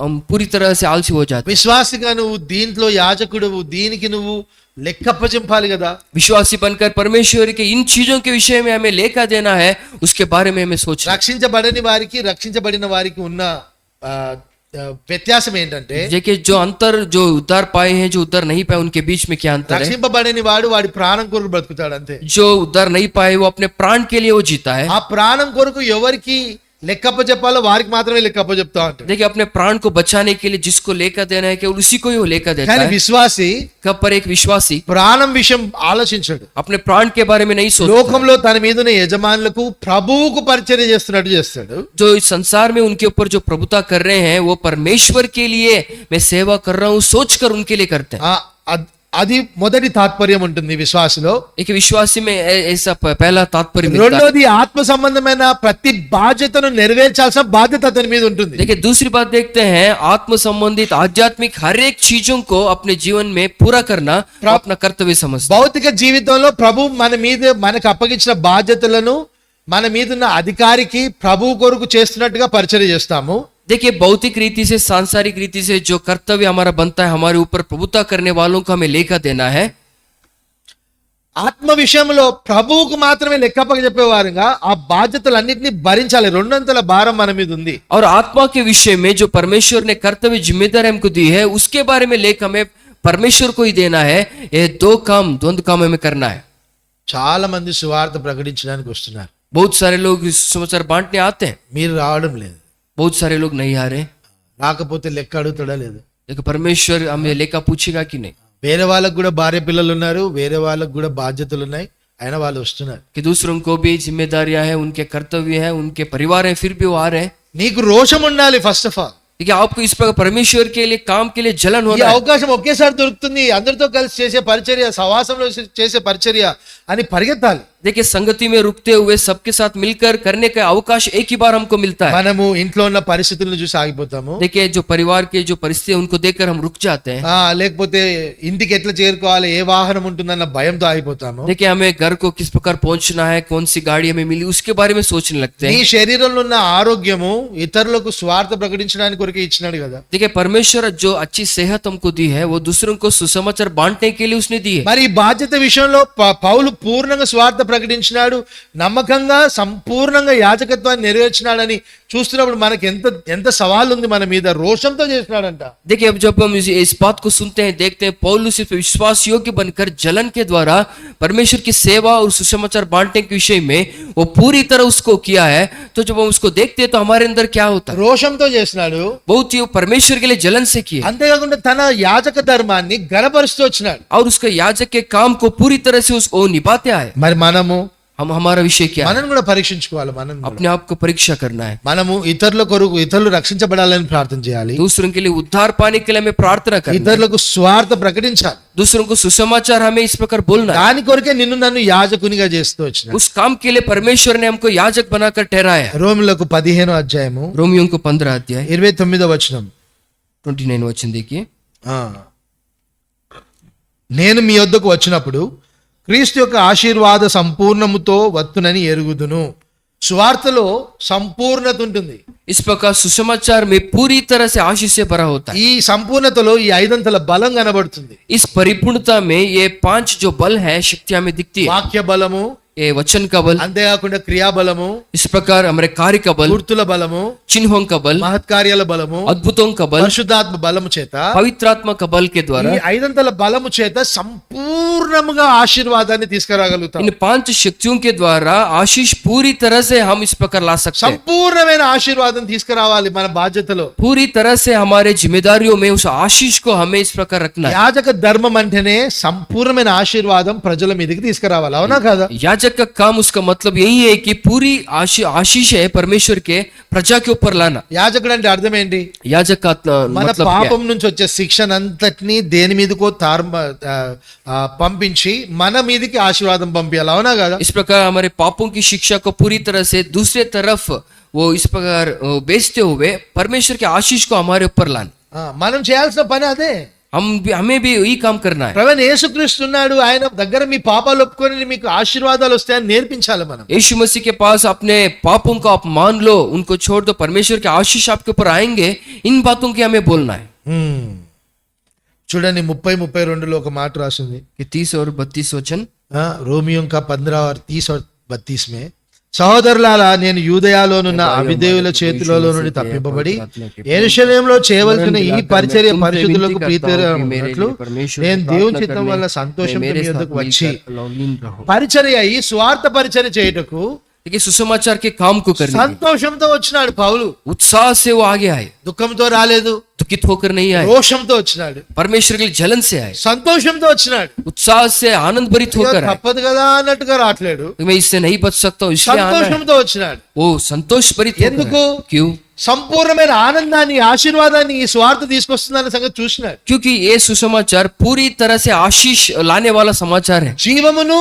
हम पूरी तरह से आलसी हो जाते हैं.
విశ్వాసిగా నువ్వు దీంట్లో యాజకుడు, దీనికి నువ్వు లెక్కప్పచెంపాలి కదా.
विश्वासी बनकर परमेश्वर के इन चीजों के विषय में हमें लेखा देना है, उसके बारे में हमें सोचना.
రక్షించబడని వారికి రక్షించబడిన వారికి ఉన్న వ్యత్యాసం ఏంటంటే,
देखिए जो अंतर, जो उद्धार पाए हैं जो उद्धार नहीं पाए उनके बीच में क्या अंतर है.
రక్షింపబడని వాడు వాడి ప్రాణం కొరకు బ్రతుకుతాడు అంతే.
जो उद्धार नहीं पाए वो अपने प्राण के लिए वो जीता है.
ఆ ప్రాణం కొరకు ఎవరికి లెక్కప్ప చెప్పాలో వారికి మాత్రమే లెక్కప్ప చెప్తా ఉంటాడు.
देखिए अपने प्राण को बचाने के लिए जिसको लेकर देना है केवल उसी को ही वो लेकर देता
కానీ
है.
విశ్వాసి
कब पर एक विश्वासी
ప్రాణం విషయం ఆలోచించాడు.
अपने प्राण के बारे में नहीं सोचता.
లోకంలో తన మీద ఉన్న యజమానులకు ప్రభువుకు పరిచర్య చేస్తున్నట్టు చేస్తాడు.
जो इस संसार में उनके ऊपर जो प्रभुता कर रहे हैं वो परमेश्वर के लिए मैं सेवा कर रहा हूँ सोचकर उनके लिए करते हैं.
అది మొదటి తాత్పర్యం ఉంటుంది విశ్వాసలో.
एक विश्वासी में ऐसा पहला तात्पर्य मिलता है.
రెండోది ఆత్మ సంబంధమైన ప్రతి బాధ్యతను నెరవేర్చాల్సిన బాధ్యత అతని మీద ఉంటుంది.
देखिए दूसरी बात देखते हैं, आत्म संबंधित आध्यात्मिक हर एक चीजों को अपने जीवन में पूरा करना अपना कर्तव्य समझता.
భౌతిక జీవితంలో ప్రభు మన మీద మనకు అప్పగించిన బాధ్యతలను మన మీద ఉన్న అధికారికి ప్రభు కొరకు చేస్తున్నట్టుగా పరిచర్య చేస్తాము.
देखिए भौतिक रीति से, सांसारिक रीति से जो कर्तव्य हमारा बनता है, हमारे ऊपर प्रभुता करने वालों को हमें लेखा देना है.
ఆత్మ విషయంలో ప్రభువుకు మాత్రమే లెక్కప్పక చెప్పేవారుగా ఆ బాధ్యతలన్నింటినీ భరించాలి. రెండంతల భారం మన మీద ఉంది.
और आत्मा के विषय में जो परमेश्वर ने कर्तव्य जिम्मेदारी हमको दी है उसके बारे में लेख हमें परमेश्वर को ही देना है. ये दो काम, द्वंद्व काम हमें करना है.
చాలా మంది సువార్త ప్రకటించడానికి వస్తున్నారు.
बहुत सारे लोग समाचार बांटने आते हैं,
మీరు రావడం లేదు.
बहुत सारे लोग नहीं आ रहे.
రాకపోతే లెక్క అడుగుతాడా లేదు?
लेकिन परमेश्वर हमें लेखा पूछेगा कि नहीं.
వేరే వాళ్ళకు కూడా భార్య పిల్లలు ఉన్నారు, వేరే వాళ్ళకు కూడా బాధ్యతలు ఉన్నాయి, అయినా వాళ్ళు వస్తున్నారు.
कि दूसरों को भी जिम्मेदारियां हैं, उनके कर्तव्य हैं, उनके परिवार हैं, फिर भी वो आ रहे हैं.
నీకు రోషం ఉండాలి ఫస్ట్ ఆఫ్ ఆల్.
देखिए आपको इस प्रकार परमेश्वर के लिए काम के लिए जलन
ఈ
होना है.
అవకాశం ఒకేసారి దొరుకుతుంది, అందరితో కలిసి చేసే పరిచర్య, సహవాసంలో చేసే పరిచర్య అని పరిగెత్తాలి.
देखिए संगति में रुकते हुए सबके साथ मिलकर करने का अवकाश एक ही बार हमको मिलता है.
మనము ఇంట్లో ఉన్న పరిస్థితులను చూసి ఆగిపోతాము.
देखिए जो परिवार के जो परिस्थिति है उनको देखकर हम रुक जाते हैं.
లేకపోతే ఇంటికి ఎట్లా చేరుకోవాలి, ఏ వాహనం ఉంటుందన్న భయంతో ఆగిపోతాము.
देखिए हमें घर को किस प्रकार पहुंचना है, कौन सी गाड़ी हमें मिली, उसके बारे में सोचने लगते
నీ
हैं.
శరీరంలో ఉన్న ఆరోగ్యము ఇతరులకు స్వార్థ ప్రకటించడానికి కొరకే ఇచ్చినాడు కదా.
देखिए परमेश्वर जो अच्छी सेहत हमको दी है वो दूसरों को सुसमाचार बांटने के लिए उसने दी है.
మరి ఈ బాధ్యత విషయంలో పౌలు పూర్ణంగా స్వార్థ ప్రకటించినాడు, నమ్మకంగా సంపూర్ణంగా యాజకత్వాన్ని నెరవేర్చినాడని చూస్తున్నప్పుడు మనకి ఎంత ఎంత సవాల్ ఉంది మన మీద. రోషంతో చేసినాడంట.
देखिए अब जब हम इस बात को सुनते हैं, देखते हैं पौलुस सिर्फ विश्वास योग्य बनकर जलन के द्वारा परमेश्वर की सेवा और सुसमाचार बांटने के विषय में वो पूरी तरह उसको किया है, तो जब हम उसको देखते हैं तो हमारे अंदर क्या होता है,
రోషంతో చేసినాడు.
बहुत ही वो परमेश्वर के लिए जलन से किया
అంతేకాకుండా తన యాజక ధర్మాన్ని గణపరుస్తూ వచ్చినాడు.
और उसका याजक के काम को पूरी तरह से उसको निभाते आए.
మరి మనము
हम हमारा विषय क्या है,
మనం కూడా పరీక్షించుకోవాలి. మనం
अपने आप को परीक्षा करना है.
మనము ఇతరుల కొరకు, ఇతరులు రక్షించబడాలని ప్రార్థన చేయాలి.
दूसरों के लिए उद्धार पाने के लिए हमें प्रार्थना करना है.
ఇతరులకు స్వార్థ ప్రకటించాలి.
दूसरों को सुसमाचार हमें इस प्रकार बोलना है.
దాని కొరకే నిన్ను నన్ను యాజకునిగా చేస్తూ వచ్చిన.
उस काम के लिए परमेश्वर ने हमको याजक बनाकर ठहराया.
రోమిలకు 15వ అధ్యాయము
रोमियों को 15 अध्याय
29వ వచనం.
29 वचन देखिए.
నేను మీ వద్దకు వచ్చినప్పుడు క్రీస్తు యొక్క ఆశీర్వాద సంపూర్ణముతో వత్తునని ఎరుగుదును. సువార్తలో సంపూర్ణత ఉంటుంది.
इस प्रकार सुसमाचार में पूरी तरह से आशीष से भरा होता है.
ఈ సంపూర్ణతలో ఈ ఐదంతల బలం కనబడుతుంది.
इस परिपूर्णता में ये 5 जो बल है शक्तियां में दिखती है.
వాక్య బలము,
ये वचन का बल,
అంతేకాకుండా క్రియా బలము,
इस प्रकार हमारे कार्य का बल,
గుర్తుల బలము,
चिन्हों का बल,
మహత్కార్యాల బలము,
अद्भुतों का बल,
పరిశుద్ధాత్మ బలము చేత,
पवित्रात्मा का बल के द्वारा
ఈ ఐదంతల బలము చేత సంపూర్ణముగా ఆశీర్వాదాన్ని తీసుకురాగలుగుతాం.
इन 5 शक्तियों के द्वारा आशीष पूरी तरह से हम इस प्रकार ला सकते हैं.
సంపూర్ణమైన ఆశీర్వాదం తీసుకురావాలి మన బాధ్యతలో.
पूरी तरह से हमारे जिम्मेदारियों में उस आशीष को हमें इस प्रकार रखना है.
యాజక ధర్మం అంటేనే సంపూర్ణమైన ఆశీర్వాదం ప్రజల మీదకి తీసుకురావాలి, అవునా కదా?
याजक का काम उसका मतलब यही है कि पूरी आशीष है परमेश्वर के प्रजा के ऊपर लाना.
యాజకుడు అంటే అర్థం ఏంటి?
याजक का
మన
मतलब क्या है?
పాపం నుంచి వచ్చే శిక్షణ అంతటిని దేని మీదకో పంపించి మన మీదకి ఆశీర్వాదం పంపించాలి, అవునా కదా?
इस प्रकार हमारे पापों की शिक्षा को पूरी तरह से दूसरे तरफ वो इस प्रकार बेचते हुए परमेश्वर के आशीष को हमारे ऊपर लाना.
మనం చేయాల్సిన పని అదే.
हमें भी यही काम करना है.
ప్రవీణ యేసుక్రీస్తు ఉన్నాడు, ఆయన దగ్గర మీ పాపాలు ఒప్పుకొని మీకు ఆశీర్వాదాలు వస్తాయని నేర్పించాలి మనం.
यीशु मसीह के पास अपने पापों को आप मान लो, उनको छोड़ दो, परमेश्वर के आशीष आपके ऊपर आएंगे. इन बातों की हमें बोलना है.
చూడండి 30-32 ఒక మాట రాసింది.
कि 30 और 32 वचन
రోమియోం కా 15 और 30 और 32 में, సహోదరులారా, నేను యూదయాలోనున్న అవిధేయుల చేతిలో నుండి తప్పింపబడి యెరూషలేములో చేయవలసిన ఈ పరిచర్య పరిశుద్ధులకు ప్రీతికరమైనట్లు నేను దేవుని చిత్తం వల్ల సంతోషంతో మీ యొద్దకు వచ్చి పరిచర్య ఈ స్వార్థ పరిచర్య చేయుటకు
देखिए सुसमाचार के काम को करने
సంతోషంతో వచ్చినాడు పౌలు.
उत्साह से वो आगे आए,
దుఃఖంతో రాలేదు,
दुखित होकर नहीं आए,
రోషంతో వచ్చినాడు,
परमेश्वर के लिए जलन से आए,
సంతోషంతో వచ్చినాడు.
उत्साह से आनंद भरित होकर आए.
తప్పదు కదా అన్నట్టుగా రావట్లేదు,
मैं इससे नहीं बच सकता हूं इसलिए आना है.
సంతోషంతో వచ్చినాడు.
वो संतोष भरित होकर
ఎందుకు?
आए. क्यों?
సంపూర్ణమైన ఆనందాన్ని ఆశీర్వాదాన్ని ఈ స్వార్థ తీసుకొస్తుందన్న సంగతి చూసినాడు.
क्योंकि ये सुसमाचार पूरी तरह से आशीष लाने वाला समाचार है.
జీవమును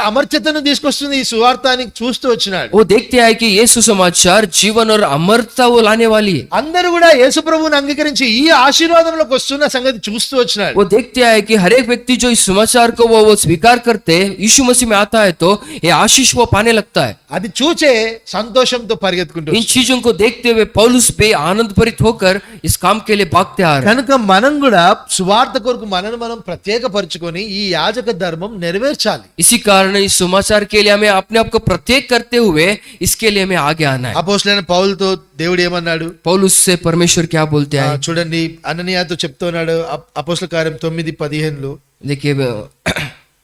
అమర్త్యతను తీసుకొస్తుంది ఈ సువార్తాన్ని చూస్తూ వచ్చినాడు.
वो देखते हैं कि ये सुसमाचार जीवन और अमरता वो लाने वाली है.
అందరూ కూడా యేసు ప్రభువుని అంగీకరించి ఈ ఆశీర్వాదంలోకి వస్తున్న సంగతి చూస్తూ వచ్చినాడు.
वो देखते हैं कि हर एक व्यक्ति जो इस समाचार को वो स्वीकार करते यीशु मसीह में आता है तो ये आशीष वो पाने लगता है.
అది చూచే సంతోషంతో పరిగెత్తుకుంటూ
इन चीजों को देखते हुए पौलुस पे आनंद भरित होकर इस काम के लिए भागते आ रहे हैं.
కనుక మనం కూడా సువార్త కొరకు మనను మనం ప్రత్యేకపరచుకొని ఈ యాజక ధర్మం నెరవేర్చాలి.
इसी कारण इस समाचार के लिए हमें अपने आप को प्रत्येक करते हुए इसके लिए हमें आगे आना है.
అపోస్తలుడైన పౌలుతో దేవుడు ఏమన్నాడు?
पौलुस से परमेश्वर क्या बोलते हैं?
చూడండి, అననీయాతో చెప్తున్నాడు అపోస్తల కార్యం 9:15.
देखिए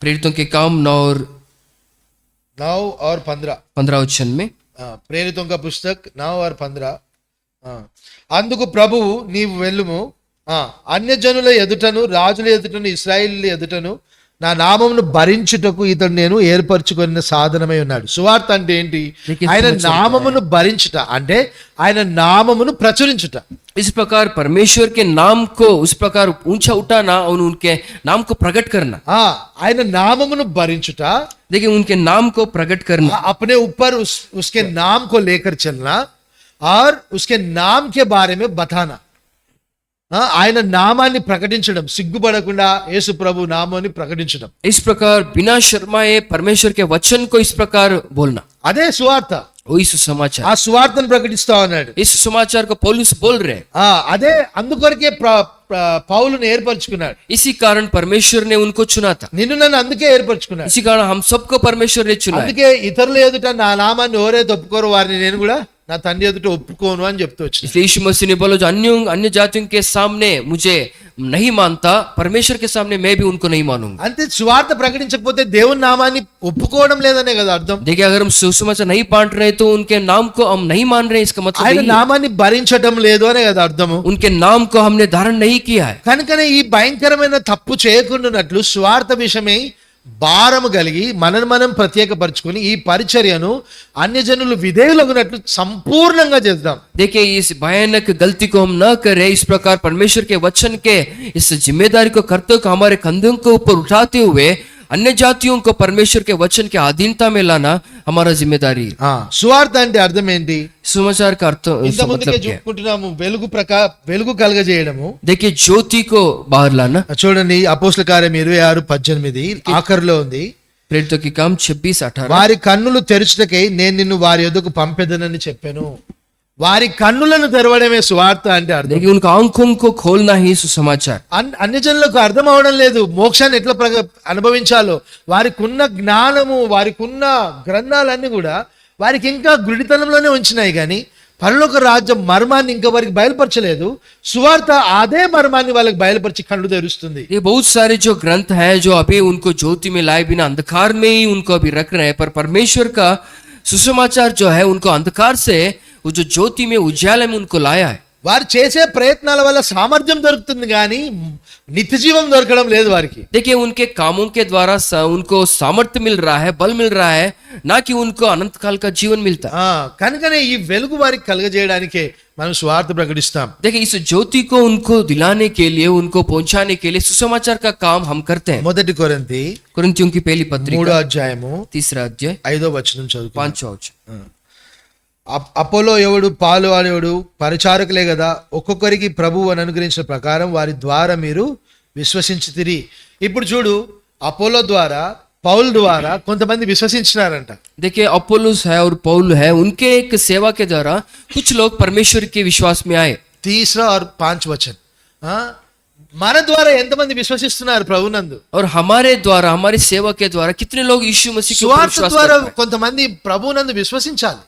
प्रेरितों के काम 9
और
15 वचन में
ప్రేరితం కా పుస్తక్ 9 और 15. అందుకు ప్రభువు, నీవు వెళ్ళుము, అన్యజనుల ఎదుటను రాజుల ఎదుటను ఇశ్రాయేలీయుల ఎదుటను నా నామమును భరించుటకు ఇతడు నేను ఏర్పరచుకున్న సాధనమై ఉన్నాడు. సువార్త అంటే ఏంటి? ఆయన నామమును భరించుట అంటే ఆయన నామమును ప్రచురించుట.
इस प्रकार परमेश्वर के नाम को उस प्रकार ऊंचा उठाना और उनके नाम को प्रकट करना.
ఆయన నామమును భరించుట,
देखिए उनके नाम को प्रकट करना,
अपने ऊपर उसके नाम को लेकर चलना और उसके नाम के बारे में बताना. ఆయన నామాన్ని ప్రకటించడం, సిగ్గుపడకుండా యేసు ప్రభు నామాన్ని ప్రకటించడం.
इस प्रकार बिना शर्माए परमेश्वर के वचन को इस प्रकार बोलना,
అదే సువార్త.
वही सुसमाचार.
ఆ సువార్తను ప్రకటిస్తా ఉన్నాడు.
इस सुसमाचार को पौलुस बोल रहे हैं.
అదే అందుకొరకే పౌలుని ఏర్పరచుకున్నాడు.
इसी कारण परमेश्वर ने उनको चुना था.
నిన్ను నన్ను అందుకే ఏర్పరచుకున్నాడు.
इसी कारण हम सबको परमेश्वर ने चुना है.
అందుకే ఇతరుల ఎదుట నా నామాన్ని ఎవరైతే ఒప్పుకోరు వారిని నేను కూడా నా తండ్రి ఎదుట ఒప్పుకోను అని చెప్తూ వచ్చింది.
इसलिए यीशु मसीह ने बोला जो अन्य जातियों के सामने मुझे नहीं मानता, परमेश्वर के सामने मैं भी उनको नहीं मानूंगा.
అంతే, సువార్త ప్రకటించకపోతే దేవుని నామాన్ని ఒప్పుకోవడం లేదనే కదా అర్థం.
देखिए अगर हम सुसमाचार नहीं बांट रहे तो उनके नाम को हम नहीं मान रहे, इसका मतलब
ఆయన
यही है.
నామాన్ని భరించడం లేదు అనే కదా అర్థము.
उनके नाम को हमने धारण नहीं किया है.
కనుకనే ఈ భయంకరమైన తప్పు చేయకుండానట్లు స్వార్థ విషయమై భారము కలిగి మనను మనం ప్రత్యేకపరచుకొని ఈ పరిచర్యను అన్యజనులు విధేయులగునట్లు సంపూర్ణంగా చేద్దాం.
देखिए इस भयानक गलती को हम न करें. इस प्रकार परमेश्वर के वचन के इस जिम्मेदारी को करते हुए हमारे कंधों के ऊपर उठाते हुए अन्य जातियों को परमेश्वर के वचन के अधीनता में लाना हमारा जिम्मेदारी है.
సువార్త అంటే అర్థం ఏంటి?
सुसमाचार का अर्थ
ఇంత ముందుకే
मतलब क्या है?
చెప్పుకుంటున్నాము, వెలుగు కలగజేయడము.
देखिए ज्योति को बाहर लाना.
చూడండి అపోస్తల కార్యం 26:18 ఆఖరిలో ఉంది.
प्रेरितों के काम 26-18।
వారి కన్నులు తెరుచుటకై నేను నిన్ను వారి యొద్దకు పంపెదనని చెప్పాను. వారి కన్నులను తెరవడమే సువార్త అంటే అర్థం.
देखिए उनका आंखों को खोलना ही सुसमाचार।
అన్ని జనులకు అర్థం అవడం లేదు మోక్షాన్ని ఎట్లా అనుభవించాలో. వారికి ఉన్న జ్ఞానము, వారికి ఉన్న గ్రంథాలన్నీ కూడా వారికి ఇంకా గుడితనంలోనే ఉంచినాయి, కానీ పరలోక రాజ్యం మర్మాన్ని ఇంకా వారికి బయలుపరచలేదు. సువార్త అదే మర్మాన్ని వాళ్ళకి బయలుపరిచి కళ్ళు తెరుస్తుంది.
ये बहुत सारे जो ग्रंथ हैं जो अभी उनको ज्योति में लाए बिना अंधकार में ही उनको अभी रख रहे हैं, पर परमेश्वर का सुसमाचार जो है उनको अंधकार से वो जो ज्योति में उजाले में उनको लाया है।
వారు చేసే ప్రయత్నాల వల్ల సామర్థ్యం దొరుకుతుంది, కానీ నిత్య జీవం దొరకడం లేదు వారికి.
देखिए उनके कामों के द्वारा उनको सामर्थ्य मिल रहा है, बल मिल रहा है, ना कि उनको अनंत काल का जीवन मिलता है।
కనుకనే ఈ వెలుగు వారికి కలగజేయడానికే మనం సువార్త ప్రకటిస్తాం.
देखिए इस ज्योति को उनको दिलाने के लिए, उनको पहुंचाने के लिए सुसमाचार का काम हम करते हैं।
మొదటి కొరింథీ
कुरिन्थियों की पहली पत्री
3వ అధ్యాయము
3रा अध्याय
5వ వచనం చదువుకుందాం.
5वां वचन।
అపోలో ఎవడు, పాలు ఎవడు పరిచారకులే కదా, ఒక్కొక్కరికి ప్రభువు అని అనుగ్రహించిన ప్రకారం వారి ద్వారా మీరు విశ్వసించితిరి. ఇప్పుడు చూడు, అపోలో ద్వారా, పౌల్ ద్వారా కొంతమంది విశ్వసించినారంట.
देखिए अपोलोस है और पौल है, उनके एक सेवा के द्वारा कुछ लोग परमेश्वर के विश्वास में आए।
3 और 5 वचन. మన ద్వారా ఎంతమంది విశ్వసిస్తున్నారు ప్రభునందు?
और हमारे द्वारा, हमारी सेवा के द्वारा कितने लोग यीशु मसीह के ऊपर
సువార్త
विश्वास
ద్వారా
करते हैं?
కొంతమంది ప్రభునందు విశ్వసించాలి.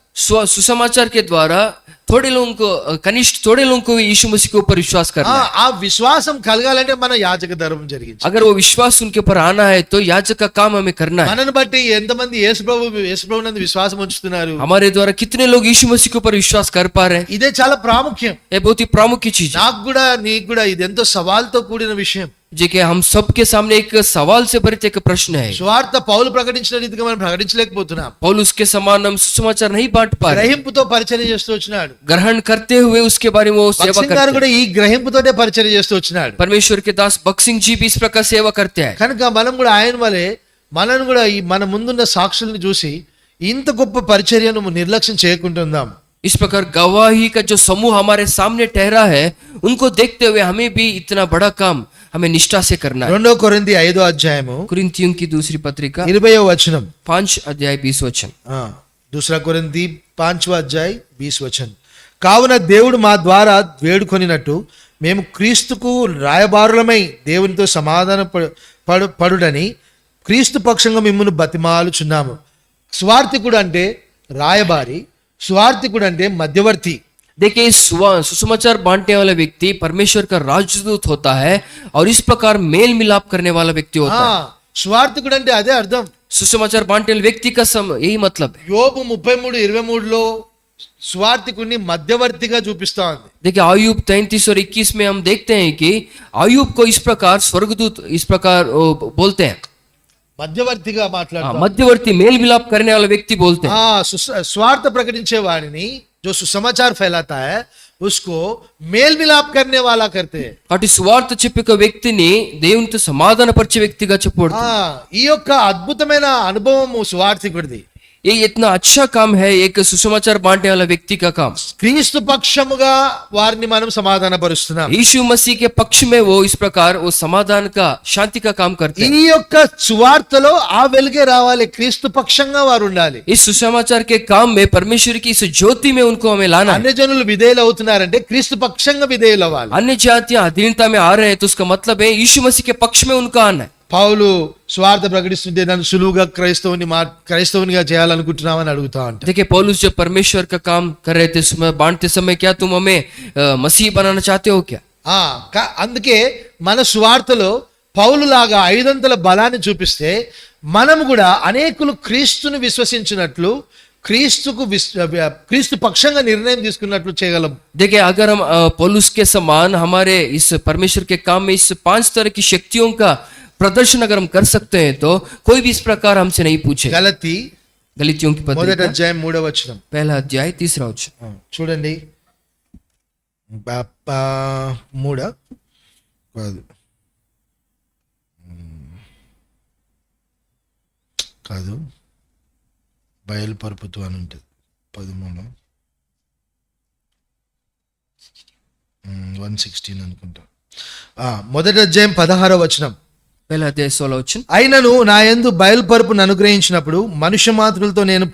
सुसमाचार के द्वारा थोड़े लोगों को, कनिष्ठ थोड़े लोगों को यीशु मसीह के ऊपर विश्वास करना है।
ఆ విశ్వాసం కలగాలంటే మన యాజక ధర్మం జరిగించాలి.
अगर वो विश्वास उनके ऊपर आना है तो याजक का काम हमें करना है।
మనని బట్టి ఎంతమంది యేసు ప్రభునందు విశ్వాసం ఉంచుతున్నారు?
हमारे द्वारा कितने लोग यीशु मसीह के ऊपर विश्वास कर पा रहे हैं?
ఇదే చాలా ప్రాముఖ్యం.
ये बहुत ही प्रामुख्य चीज है,
నాకు కూడా నీకు కూడా ఇది ఎంతో సవాల్తో కూడిన విషయం.
जो कि हम सबके सामने एक सवाल से भरित एक प्रश्न है।
సువార్త పౌలు ప్రకటించిన రీతిగా మనం ప్రకటించలేకపోతున్నాం.
पौलुस के समान हम सुसमाचार नहीं बांट पा रहे।
గ్రహింపుతో పరిచర్య చేస్తూ వచ్చినాడు.
ग्रहण करते हुए उसके बारे में वो सेवा
భక్సింగ్
करते
గారు
हैं।
కూడా ఈ గ్రహింపుతోటే పరిచర్య చేస్తూ వచ్చినాడు.
परमेश्वर के दास बक्सिंग जी भी इस प्रकार सेवा करते हैं।
కనుక మనం కూడా ఆయన వలె మనం కూడా ఈ మన ముందున్న సాక్షుల్ని చూసి ఇంత గొప్ప పరిచర్యను నిర్లక్ష్యం చేయకుంటుందాం.
इस प्रकार गवाही का जो समूह हमारे सामने ठहरा है, उनको देखते हुए हमें भी इतना बड़ा काम हमें निष्ठा से करना है।
2 కొరింథీ 5వ అధ్యాయము
कुरिन्थियों की दूसरी पत्रिका
20వ వచనం.
5 अध्याय 20 वचन।
2 కొరింథీ 5వ అధ్యాయ 20 వచనం. కావున దేవుడు మా ద్వారా వేడుకొనినట్టు మేము క్రీస్తుకు రాయబారులమై దేవునితో సమాధాన పడుడని క్రీస్తు పక్షంగా మిమ్మల్ని బతిమాలుచున్నాము. స్వార్థికుడు అంటే రాయబారి, స్వార్థికుడు అంటే మధ్యవర్తి.
देखिए सुसमाचार बांटने वाला व्यक्ति परमेश्वर का राजदूत होता है और इस प्रकार मेल मिलाप करने वाला व्यक्ति होता है।
స్వార్థికుడు అంటే అదే అర్థం.
सुसमाचार बांटने वाले व्यक्ति का यही मतलब है।
యోబు 33:23లో స్వార్థికుడిని మధ్యవర్తిగా చూపిస్తా ఉంది.
देखिए आयुब 33 और 21 में हम देखते हैं कि आयुब को इस प्रकार स्वर्गदूत इस प्रकार बोलते हैं,
మధ్యవర్తిగా మాట్లాడుతా.
मध्यवर्ती मेल मिलाप करने वाला व्यक्ति बोलते हैं।
స్వార్థ ప్రకటించే వాడిని जो सुसमाचार फैलाता है उसको मेल मिलाप करने वाला करते हैं.
కాబట్టి స్వార్థ చెప్పిక వ్యక్తిని దేవునితో సమాధానపరిచే వ్యక్తిగా చెప్పబడుతుంది.
ఈ యొక్క అద్భుతమైన అనుభవము స్వార్థికుడిది.
ये इतना अच्छा काम है एक सुसमाचार बांटने वाला व्यक्ति का काम।
క్రీస్తు పక్షముగా వారిని మనం సమాధాన పరుస్తున్నాం.
यीशु मसीह के पक्ष में वो इस प्रकार वो समाधान का, शांति का काम करते हैं।
ఈ యొక్క సువార్తలో ఆ వెలుగే రావాలి. క్రీస్తు పక్షంగా వారు ఉండాలి.
इस सुसमाचार के काम में परमेश्वर की इस ज्योति में उनको हमें लाना है।
అన్య జనులు విధేయులు అవుతున్నారంటే క్రీస్తు పక్షంగా విధేయులు అవ్వాలి.
अन्य जातियां अधीनता में आ रहे हैं तो उसका मतलब है यीशु मसीह के पक्ष में उनका आना है।
పౌలు స్వార్థ ప్రకటిస్తుంటే నన్ను సులువుగా క్రైస్తవునిగా చేయాలనుకుంటున్నామని అడుగుతా ఉంటా.
देखिए पौलुस जब परमेश्वर का काम कर रहे थे बांटते समय, क्या तुम हमें मसीह बनाना चाहते हो क्या?
అందుకే మన స్వార్థలో పౌలు లాగా 5 బలాన్ని చూపిస్తే మనం కూడా అనేకులు క్రీస్తుని విశ్వసించినట్లు, క్రీస్తు పక్షంగా నిర్ణయం తీసుకున్నట్లు చేయగలం.
देखिए अगर हम पौलुस के समान हमारे इस परमेश्वर के काम में इस 5 तरह की शक्तियों का प्रदर्शन अगर हम कर सकते हैं तो कोई भी इस प्रकार हमसे नहीं पूछे। गलतियों की
మొదటి
पत्री
అధ్యాయం 3వ వచనం.
पहला अध्याय 3रा वचन।
చూడండి. 3 కాదు బయలుపరుపుతూ అని ఉంటుంది 13 116 అనుకుంటా. మొదటి అధ్యాయం 16వ వచనం.
पहला अध्याय 16 वचन।
అయినను నా యందు బయలుపరుపును అనుగ్రహించినప్పుడు మనుష్య మాత్రులతో నేను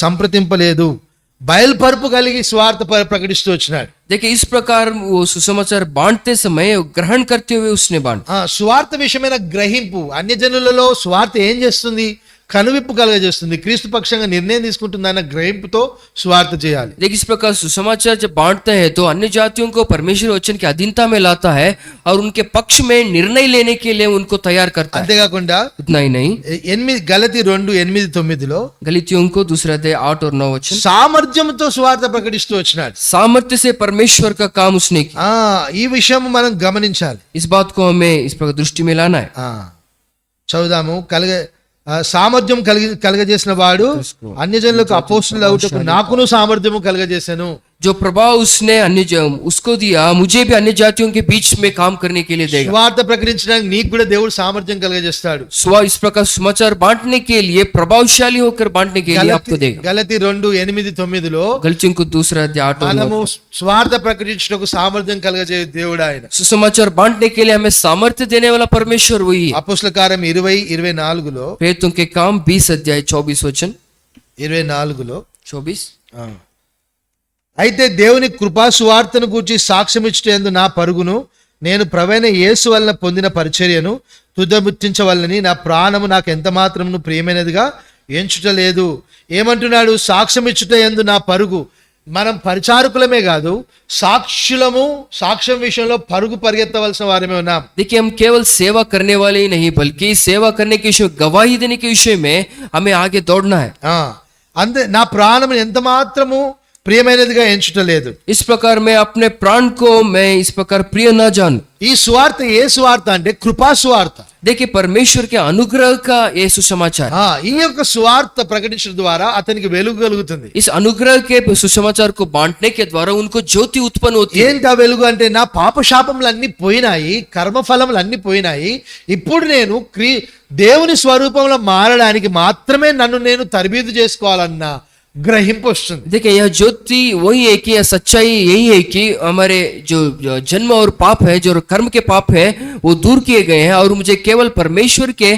సంప్రదింపలేదు. బయలుపరుపు కలిగి స్వార్థ ప్రకటిస్తూ వచ్చినాడు.
देखिए इस प्रकार वो सुसमाचार बांटते समय ग्रहण करते हुए उसने बांटा।
స్వార్థ విషయమైన గ్రహింపు అన్యజనులలో స్వార్థ ఏం చేస్తుంది? కనువిప్పు కలగజేస్తుంది. క్రీస్తు పక్షంగా నిర్ణయం తీసుకుంటుంది అన్న గ్రహింపుతో స్వార్థ చేయాలి.
देखिए इस प्रकार सुसमाचार जब बांटते हैं तो अन्य जातियों को परमेश्वर वचन की अधीनता में लाता है और उनके पक्ष में निर्णय लेने के लिए उनको तैयार करता है।
అంతేకాకుండా
इतना ही नहीं,
గలతీ 2:8-9
गलीतियों को दूसरा अध्याय 8 और 9 वचन,
సామర్థ్యంతో స్వార్థ ప్రకటిస్తూ వచ్చినాడు.
सामर्थ्य से परमेश्वर का काम उसने किया।
ఈ విషయం మనం గమనించాలి.
इस बात को हमें इस प्रकार दृष्टि में लाना है।
చదువుదాము. సామర్థ్యం కలగజేసిన వాడు అన్యజనులకు అపోస్తులు అవుటకు నాకును సామర్థ్యము కలగజేశాను.
जो प्रभाव उसने उसको दिया, मुझे भी अन्य जातियों के बीच में काम करने के लिए देगा।
స్వార్థ ప్రకటించడానికి నీకు కూడా దేవుడు సామర్థ్యం కలగజేస్తాడు.
इस प्रकार समाचार बांटने के लिए, प्रभावशाली होकर बांटने के लिए आपको देगा।
గలతీ 2:8-9
गलतियों को दूसरा अध्याय 8 और 9,
మనము స్వార్థ ప్రకటించడానికి సామర్థ్యం కలగజే దేవుడు ఆయన.
सुसमाचार बांटने के लिए हमें सामर्थ्य देने वाला परमेश्वर वही है।
అపోస్తల కార్యం 20:24
प्रेरितों के काम 20 अध्याय 24 वचन,
24
24,
అయితే దేవుని కృపా సువార్తను గూర్చి సాక్ష్యం ఇచ్చేందు నా పరుగును నేను ప్రవైన యేసు వలన పొందిన పరిచర్యను తుదముట్టించవలని నా ప్రాణము నాకు ఎంత మాత్రమును ప్రియమైనదిగా ఎంచుటలేదు. ఏమంటున్నాడు? సాక్ష్యం ఇచ్చుట యందు నా పరుగు. మనం పరిచారకులమే కాదు, సాక్షులము. సాక్ష్యం విషయంలో పరుగు పరిగెత్తవలసిన వారమే ఉన్నాం.
देखिए हम केवल सेवा करने वाले ही नहीं बल्कि सेवा करने के विषय, गवाही देने के विषय में हमें आगे दौड़ना है।
అంతే. నా ప్రాణము ఎంత మాత్రము ప్రియమైనదిగా ఎంచుటలేదు.
इस प्रकार मैं अपने प्राण को मैं इस प्रकार प्रिय न जानूं।
ఈ సువార్త ఏ సువార్త అంటే కృపా సువార్త.
देखिए परमेश्वर के अनुग्रह का ये सुसमाचार,
ఈ యొక్క సువార్త ప్రకటించడం ద్వారా అతనికి వెలుగు కలుగుతుంది.
इस अनुग्रह के सुसमाचार को बांटने के द्वारा उनको ज्योति उत्पन्न होती है।
ఏంటి ఆ వెలుగు అంటే? నా పాప శాపములన్నీ పోయినాయి, కర్మఫలములన్నీ పోయినాయి. ఇప్పుడు నేను దేవుని స్వరూపంలో మారడానికి మాత్రమే నన్ను నేను తరబీదు చేసుకోవాలన్న గ్రహింపు వస్తుంది.
देखिए यह ज्योति वही है कि यह सच्चाई यही है कि हमारे जो जन्म और पाप है, जो कर्म के पाप है, वो दूर किए गए हैं और मुझे केवल परमेश्वर के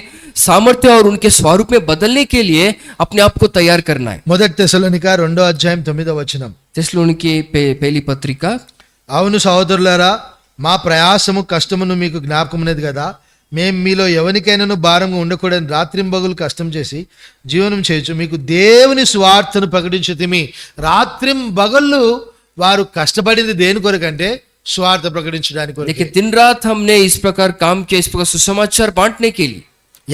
सामर्थ्य और उनके स्वरूप में बदलने के लिए अपने आप को तैयार करना है।
మొదటి తెస్సలోనిక 2:9
తెస్సలోనికే पहली पत्रिका,
అవును సహోదరులారా, మా ప్రయాసము కష్టమును మీకు జ్ఞాపకమున్నది కదా. మేము మీలో ఎవరికైనాను భారంగా ఉండకూడని రాత్రింబగలు కష్టం చేసి జీవనం చేయొచ్చు మీకు దేవుని స్వార్థను ప్రకటించుతిమి. రాత్రింబగళ్ళు వారు కష్టపడింది దేని కొరకంటే స్వార్థ ప్రకటించడానికి.
देखिए दिन रात हमने इस प्रकार काम किया, इस प्रकार सुसमाचार बांटने के लिए।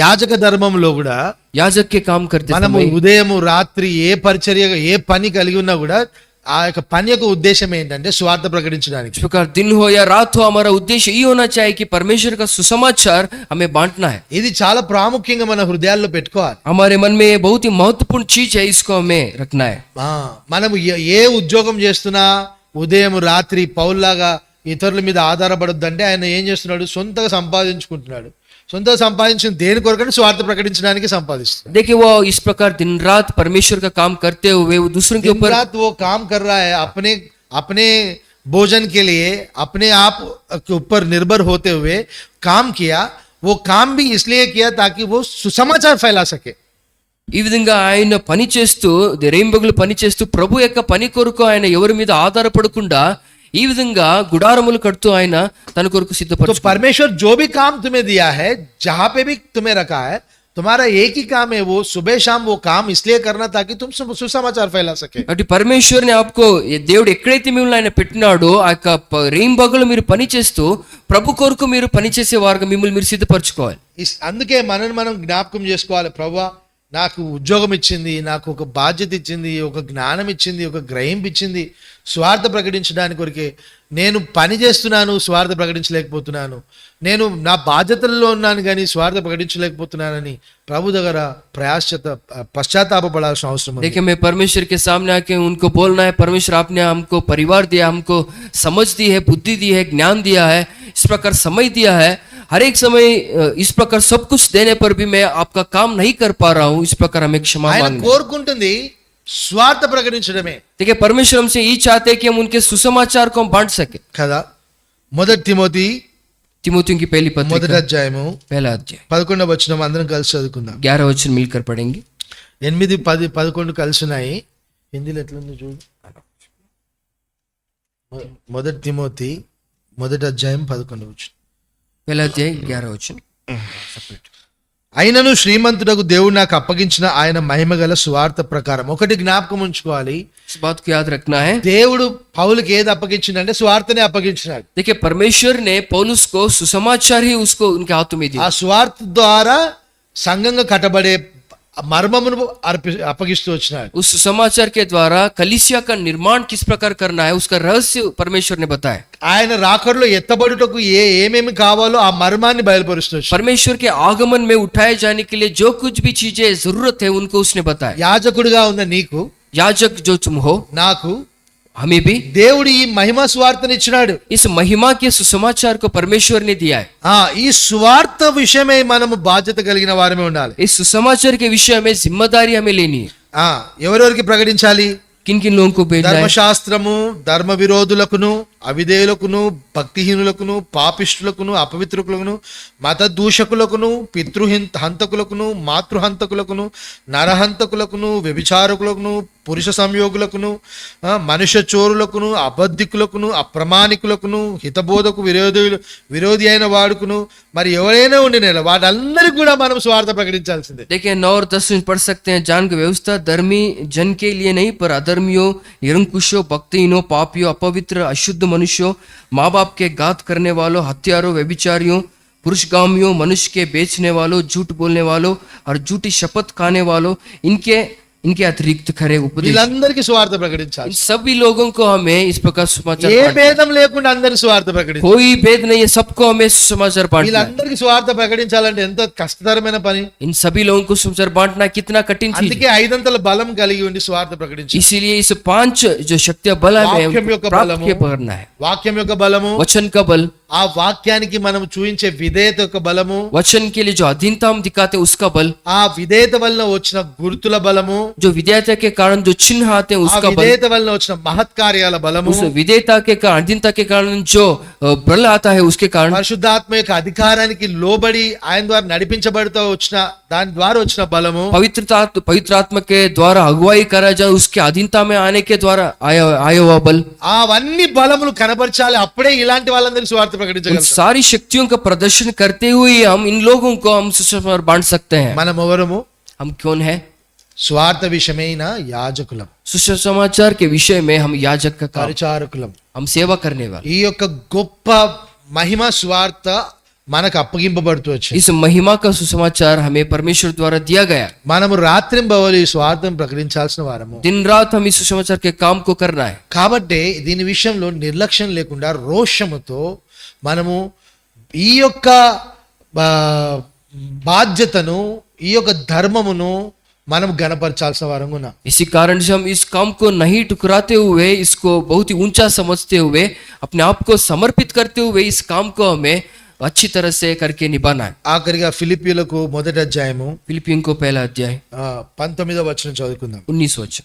యాజక ధర్మంలో కూడా
याजक के काम करते
మనము
समय
ఉదయం రాత్రి ఏ పరిచర్య ఏ పని కలిగి ఉన్నా కూడా ఆ యొక్క పని యొక్క ఉద్దేశం ఏంటంటే స్వార్థ ప్రకటించడానికి.
इस प्रकार दिन हो या रात हो, हमारा उद्देश्य ये होना चाहिए कि परमेश्वर का सुसमाचार हमें बांटना है।
ఇది చాలా ప్రాముఖ్యంగా మన హృదయాల్లో పెట్టుకోవాలి.
हमारे मन में ये बहुत ही महत्वपूर्ण चीज है, इसको हमें रखना है।
మనము ఏ ఉద్యోగం చేస్తున్నా ఉదయం రాత్రి పౌల్లాగా ఇతరుల మీద ఆధారపడొద్దంటే ఆయన ఏం చేస్తున్నాడు? సొంతగా సంపాదించుకుంటున్నాడు. సొంతగా సంపాదించిన దేని కొరకంటే స్వార్థ ప్రకటించడానికి సంపాదిస్తున్నాడు.
देखिए वो इस प्रकार दिन रात परमेश्वर का काम करते हुए वो दूसरों के ऊपर
रात वो काम कर रहा है, अपने भोजन के लिए अपने आप के ऊपर निर्भर होते हुए काम किया. वो काम भी इसलिए किया ताकि वो सुसमाचार फैला सके.
ఈ విధంగా ఆయన పని చేస్తూ, రేయింబగలు పని చేస్తూ ప్రభు యొక్క పని కొరకు ఆయన ఎవరి మీద ఆధారపడకుండా ఈ విధంగా గుడారములు కడుతూ ఆయన తన కొరకు సిద్ధపరచు.
परमेश्वर जो भी काम तुम्हें दिया है, जहां पे भी तुम्हें रखा है, तुम्हारा एक ही काम है, वो सुबह शाम वो काम इसलिए करना ताकि तुम सुसमाचार फैला सके.
అంటే పరమేశ్వరుని आपको దేవుడు ఎక్కడైతే మిమ్మల్ని ఆయన పెట్టినాడో ఆ యొక్క రేయింబగలు మీరు పని చేస్తూ ప్రభు కొరకు మీరు పని చేసే వారుగా మిమ్మల్ని మీరు సిద్ధపరచుకోవాలి.
అందుకే మనం జ్ఞాపకం చేసుకోవాలి. ప్రభువా నాకు ఉద్యోగం ఇచ్చింది, నాకు ఒక బాధ్యత ఇచ్చింది, ఒక జ్ఞానం ఇచ్చింది, ఒక గ్రహింపు ఇచ్చింది స్వార్థ ప్రకటించడానికి కొరకే. నేను పని చేస్తున్నాను, స్వార్థ ప్రకటించలేకపోతున్నాను. నేను నా బాధ్యతల్లో ఉన్నాను కానీ స్వార్థ ప్రకటించలేకపోతున్నానని ప్రభు దగ్గర పశ్చాత్తాపడాల్సిన అవసరం ఉంది.
देखिए मैं परमेश्वर के सामने आके उनको बोलना है, परमेश्वर आपने हमको परिवार दिया, हमको समझ दी है, बुद्धि दी है, ज्ञान दिया है, इस प्रकार समय दिया है. हर एक समय इस प्रकार सब कुछ देने पर भी मैं आपका काम नहीं कर पा रहा हूँ, इस प्रकार हमें क्षमा मांगना.
కోరుకుంటుంది స్వార్థ ప్రకటించడమే.
देखिए परमेश्वर हमसे ये चाहते हैं कि हम उनके सुसमाचार को हम बांट सके
కదా. మొదటి తిమోతి
तिमोथियों की पहली
మొదటి
पत्रिका
అధ్యాయము
पहला अध्याय
11వ వచనం అందరం కలిసి చదువుకుందాం.
11 वचन मिलकर पढ़ेंगे.
8, 10, 11 కలిసి ఉన్నాయి. హిందీలో ఎట్లుంది చూడు. మొదటి తిమోతి మొదటి అధ్యాయం 11వ వచనం.
पहला अध्याय 11 वचन.
అయినను శ్రీమంతుడకు దేవుడు నాకు అప్పగించిన ఆయన మహిమగల సువార్త ప్రకారం. ఒకటి జ్ఞాపకం ఉంచుకోవాలి,
इस बात को याद रखना है.
దేవుడు పౌలుకి ఏది అప్పగించిందంటే సువార్తనే అప్పగించినాడు.
देखिए परमेश्वर ने पौलुस को सुसमाचार ही उसको उनके हाथों में दिया.
ఆ సువార్త ద్వారా సంఘంగా కట్టబడే మర్మమును అప్పగిస్తూ వచ్చినాడు.
उस सुसमाचार के द्वारा कलीसिया का निर्माण किस प्रकार करना है उसका रहस्य परमेश्वर ने बताया.
ఆయన రాకడలో ఎత్తబడుటకు ఏమేమి కావాలో ఆ మర్మాన్ని బయలుపరుస్తూ వచ్చాడు.
परमेश्वर के आगमन में उठाए जाने के लिए जो कुछ भी चीजें जरूरत है उनको उसने बताया.
యాజకుడిగా ఉన్న నీకు
याजक जो तुम हो,
నాకు
हमें भी
దేవుడు ఈ మహిమ సువార్తను ఇచ్చినాడు.
इस महिमा के सुसमाचार को परमेश्वर ने दिया है.
ఈ సువార్త విషయమై మనము బాధ్యత కలిగిన వారమే ఉండాలి.
इस सुसमाचार के विषय में जिम्मेदारी हमें लेनी है.
ఎవరెవరికి ప్రకటించాలి?
किन किन लोगों को भेजना है?
ధర్మశాస్త్రము ధర్మ విరోధులకును, అవిధేయులకును, భక్తిహీనులకును, పాపిష్టులకును, అపవిత్రులకును, మత దూషకులకును, హంతకులకును, మాతృహంతకులకును, నరహంతకులకును, వ్యభిచారకులకును, పురుష సంయోగులకును, మనుష్య చోరులకును, అబద్ధికులకును, అప్రమాణికులకును, హితబోధకు విరోధి అయిన వాడుకును, మరి ఎవరైనా ఉండిన వాటందరికి కూడా మనం స్వార్థ ప్రకటించాల్సిందే.
देखिए 9 और 10 में पढ़ सकते हैं. जान की व्यवस्था धर्मी जन के लिए नहीं पर अधर्मियों, निरंकुशों, भक्तिहीनों, पापियों, अपवित्र, अशुद्ध मनुष्यों, माँ बाप के घात करने वालों, हत्यारों, व्यभिचारियों, पुरुषगामियों, मनुष्य के बेचने वालों, झूठ बोलने वालों और झूठी शपथ खाने वालों, इनके अतिरिक्त खरे उपदेश.
వీళ్ళందరికీ స్వార్థ ప్రకటించాలి.
इन सभी लोगों को हमें इस प्रकार सुसमाचार
ఏ
बांटना है.
భేదం లేకుండా అందరికి స్వార్థ ప్రకటించాలి.
कोई भेद नहीं है, सबको हमें सुसमाचार बांटना है.
వీళ్ళందరికీ స్వార్థ ప్రకటించాలంటే ఎంత కష్టతరమైన పని.
इन सभी लोगों को सुसमाचार बांटना कितना कठिन चीज
అందుకే 5 బలం కలిగి ఉండి స్వార్థ ప్రకటించాలి.
इसीलिए इस 5 जो शक्तियां बल है
वाक्यम యొక్క
प्राप्त
బలము,
के करना है.
వాక్యం యొక్క బలము,
वचन का बल,
ఆ వాక్యానికి మనం చూపించే విధేయత యొక్క బలము,
वचन के लिए जो अधीनता हम दिखाते हैं उसका बल,
ఆ విధేయత వలన వచ్చిన గుర్తుల బలము,
जो विधेयता के कारण जो चिन्ह आते हैं
ఆ
उसका बल,
విధేయత వలన వచ్చిన మహత్కార్యాల బలము,
उस विधेयता के कारण अधीनता के कारण जो बल आता है उसके कारण,
పరిశుద్ధాత్మ యొక్క అధికారానికి లోబడి ఆయన ద్వారా నడిపించబడుతూ వచ్చిన దాని ద్వారా వచ్చిన బలము,
पवित्र आत्मा के द्वारा अगुवाई करा जाए उसके अधीनता में आने के द्वारा आया हुआ बल.
అవన్నీ బలములు కనబరచాలి. అప్పుడే ఇలాంటి వాళ్ళందరికీ స్వార్థ
उन
ప్రకటించగలం.
सारी शक्तियों का प्रदर्शन करते हुए हम इन लोगों को हम सुसमाचार बांट सकते हैं.
మనం ఎవరము?
हम कौन है?
స్వార్థ విషయమైన యాజకులం,
सुसमाचार के विषय में हम याजक का काम,
పరిచారకులం.
हम सेवा करने वाले.
ఈ యొక్క గొప్ప మహిమ స్వార్థ మనకు అప్పగింపబడుతూ వచ్చింది.
इस महिमा का सुसमाचार हमें परमेश्वर द्वारा दिया गया.
మనము రాత్రింబవలు ఈ స్వార్థం ప్రకటించాల్సిన వారము.
दिन रात हम इस सुसमाचार के काम को करना है.
కాబట్టి దీని విషయంలో నిర్లక్ష్యం లేకుండా రోషముతో మనము ఈ యొక్క బాధ్యతను, ఈ యొక్క ధర్మమును మనం గణపరచాల్సిన వారంగా ఉన్నాం.
इसी कारण से हम इस काम को नहीं ठुकराते हुए, इसको बहुत ही ऊंचा समझते हुए, अपने आप को समर्पित करते हुए इस काम को हमें अच्छी तरह से करके निभाना है.
ఆఖరిగా ఫిలిప్పీయులకు మొదటి అధ్యాయము
फिलिपियों को पहला अध्याय
19వ వచనం చదువుకుందాం.
19 वचन.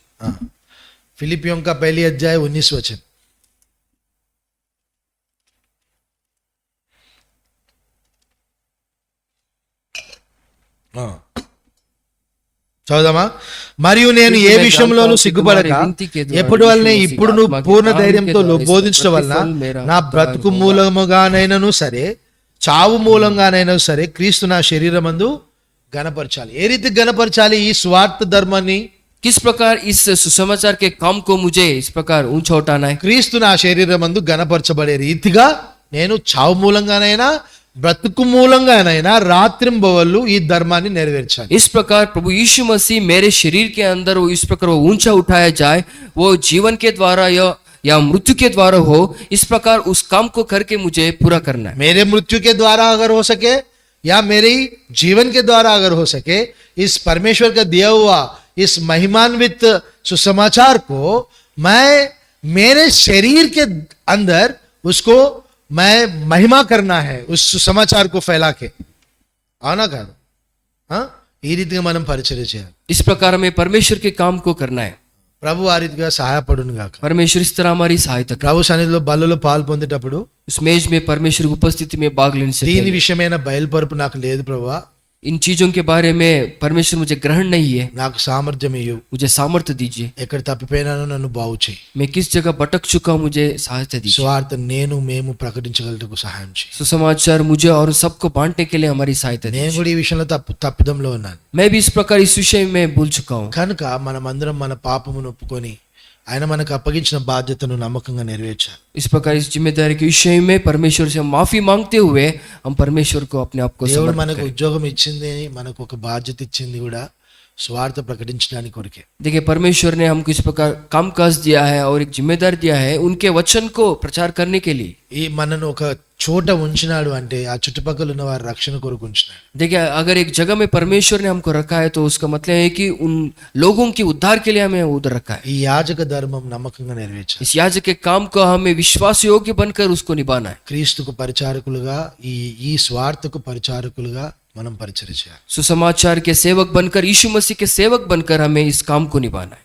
फिलिपियों का पहली अध्याय 19 वचन. చదువుదామా? మరియు నేను ఏ విషయంలోనూ సిగ్గుపడక ఎప్పటి వల్లనే ఇప్పుడు నువ్వు పూర్ణ ధైర్యంతో బోధించడం వలన నా బ్రతుకు మూలముగానైనను సరే, చావు మూలంగానైనా సరే క్రీస్తు నా శరీరమందు గణపరచాలి. ఏ రీతి గణపరచాలి? ఈ స్వార్థ ధర్మాన్ని
किस प्रकार इस सुसमाचार के काम को मुझे इस प्रकार ऊंचा उठाना है.
క్రీస్తు నా శరీరమందు గణపరచబడే రీతిగా నేను చావు మూలంగానైనా బ్రతుకు మూలంగానైనా రాత్రింబవళ్ళు ఈ ధర్మాన్ని నెరవేర్చాలి.
इस प्रकार प्रभु यीशु मसीह मेरे शरीर के अंदर वो इस प्रकार वो ऊंचा उठाया जाए, वो जीवन के द्वारा या मृत्यु के द्वारा हो, इस प्रकार उस काम को करके मुझे पूरा करना है.
मेरे मृत्यु के द्वारा अगर हो सके या मेरे जीवन के द्वारा अगर हो सके, इस परमेश्वर का दिया हुआ इस महिमान्वित सुसमाचार को मैं मेरे शरीर के अंदर उसको मैं महिमा करना है, उस सुसमाचार को फैला के. అవునా కాదు? ఈ రీతిగా మనం పరిచర్య చేయాలి.
इस प्रकार हमें परमेश्वर के काम को करना है.
ప్రభు ఆ రీతిగా సహాయపడును గాక.
परमेश्वर इस तरह हमारी सहायता करे।
ప్రభు సన్నిధిలో బల్లలో పాలు పొందేటప్పుడు
इस मेज में परमेश्वर की उपस्थिति में भाग लेने से
దీని
पहले
విషయమైన బయలుపరుపు నాకు లేదు ప్రభువా,
इन चीजों के बारे में परमेश्वर मुझे ग्रहण नहीं है,
నాకు సామర్థ్యం ఇయ్యు,
मुझे सामर्थ्य दीजिए।
ఎక్కడ తప్పిపోయినానో నన్ను బాగు చేయి,
मैं किस जगह भटक चुका हूं, मुझे सहायता दीजिए।
స్వార్థ మేము ప్రకటించగలటకు సహాయం చేయి.
सुसमाचार मुझे और सबको बांटने के लिए हमारी सहायता
నేను
दीजिए।
కూడా ఈ విషయంలో తప్పిదంలో ఉన్నాను
मैं भी इस प्रकार इस विषय में भूल चुका हूँ।
కనుక మనమందరం మన పాపమును ఒప్పుకొని ఆయన మనకు అప్పగించిన బాధ్యతను నమ్మకంగా నెరవేర్చాలి.
इस प्रकार इस जिम्मेदारी के विषय में परमेश्वर से माफी मांगते हुए हम परमेश्वर को अपने आप को
దేవుడు
समर्पित
మనకు
करें।
ఉద్యోగం ఇచ్చింది, మనకు ఒక బాధ్యత ఇచ్చింది కూడా స్వార్థ ప్రకటించడానికి కొరకే.
देखिए परमेश्वर ने हमको इस प्रकार कामकाज दिया है और एक जिम्मेदार दिया है उनके वचन को प्रचार करने के लिए।
ఈ మనను ఒక చోట ఉంచినాడు అంటే ఆ చుట్టుపక్కల ఉన్న వారి రక్షణ కొరకు ఉంచినాడు.
देखिए अगर एक जगह में परमेश्वर ने हमको रखा है तो उसका मतलब है कि उन लोगों के उद्धार के लिए हमें उधर रखा है।
ఈ యాజక ధర్మం నమ్మకంగా నెరవేర్చాలి.
इस याजक के काम को हमें विश्वास योग्य बनकर उसको निभाना है।
క్రీస్తుకు పరిచారకులుగా ఈ స్వార్థకు పరిచారకులుగా మనం పరిచర్య చేయాలి.
सुसमाचार के सेवक बनकर, यीशु मसीह के सेवक बनकर हमें इस काम को निभाना है।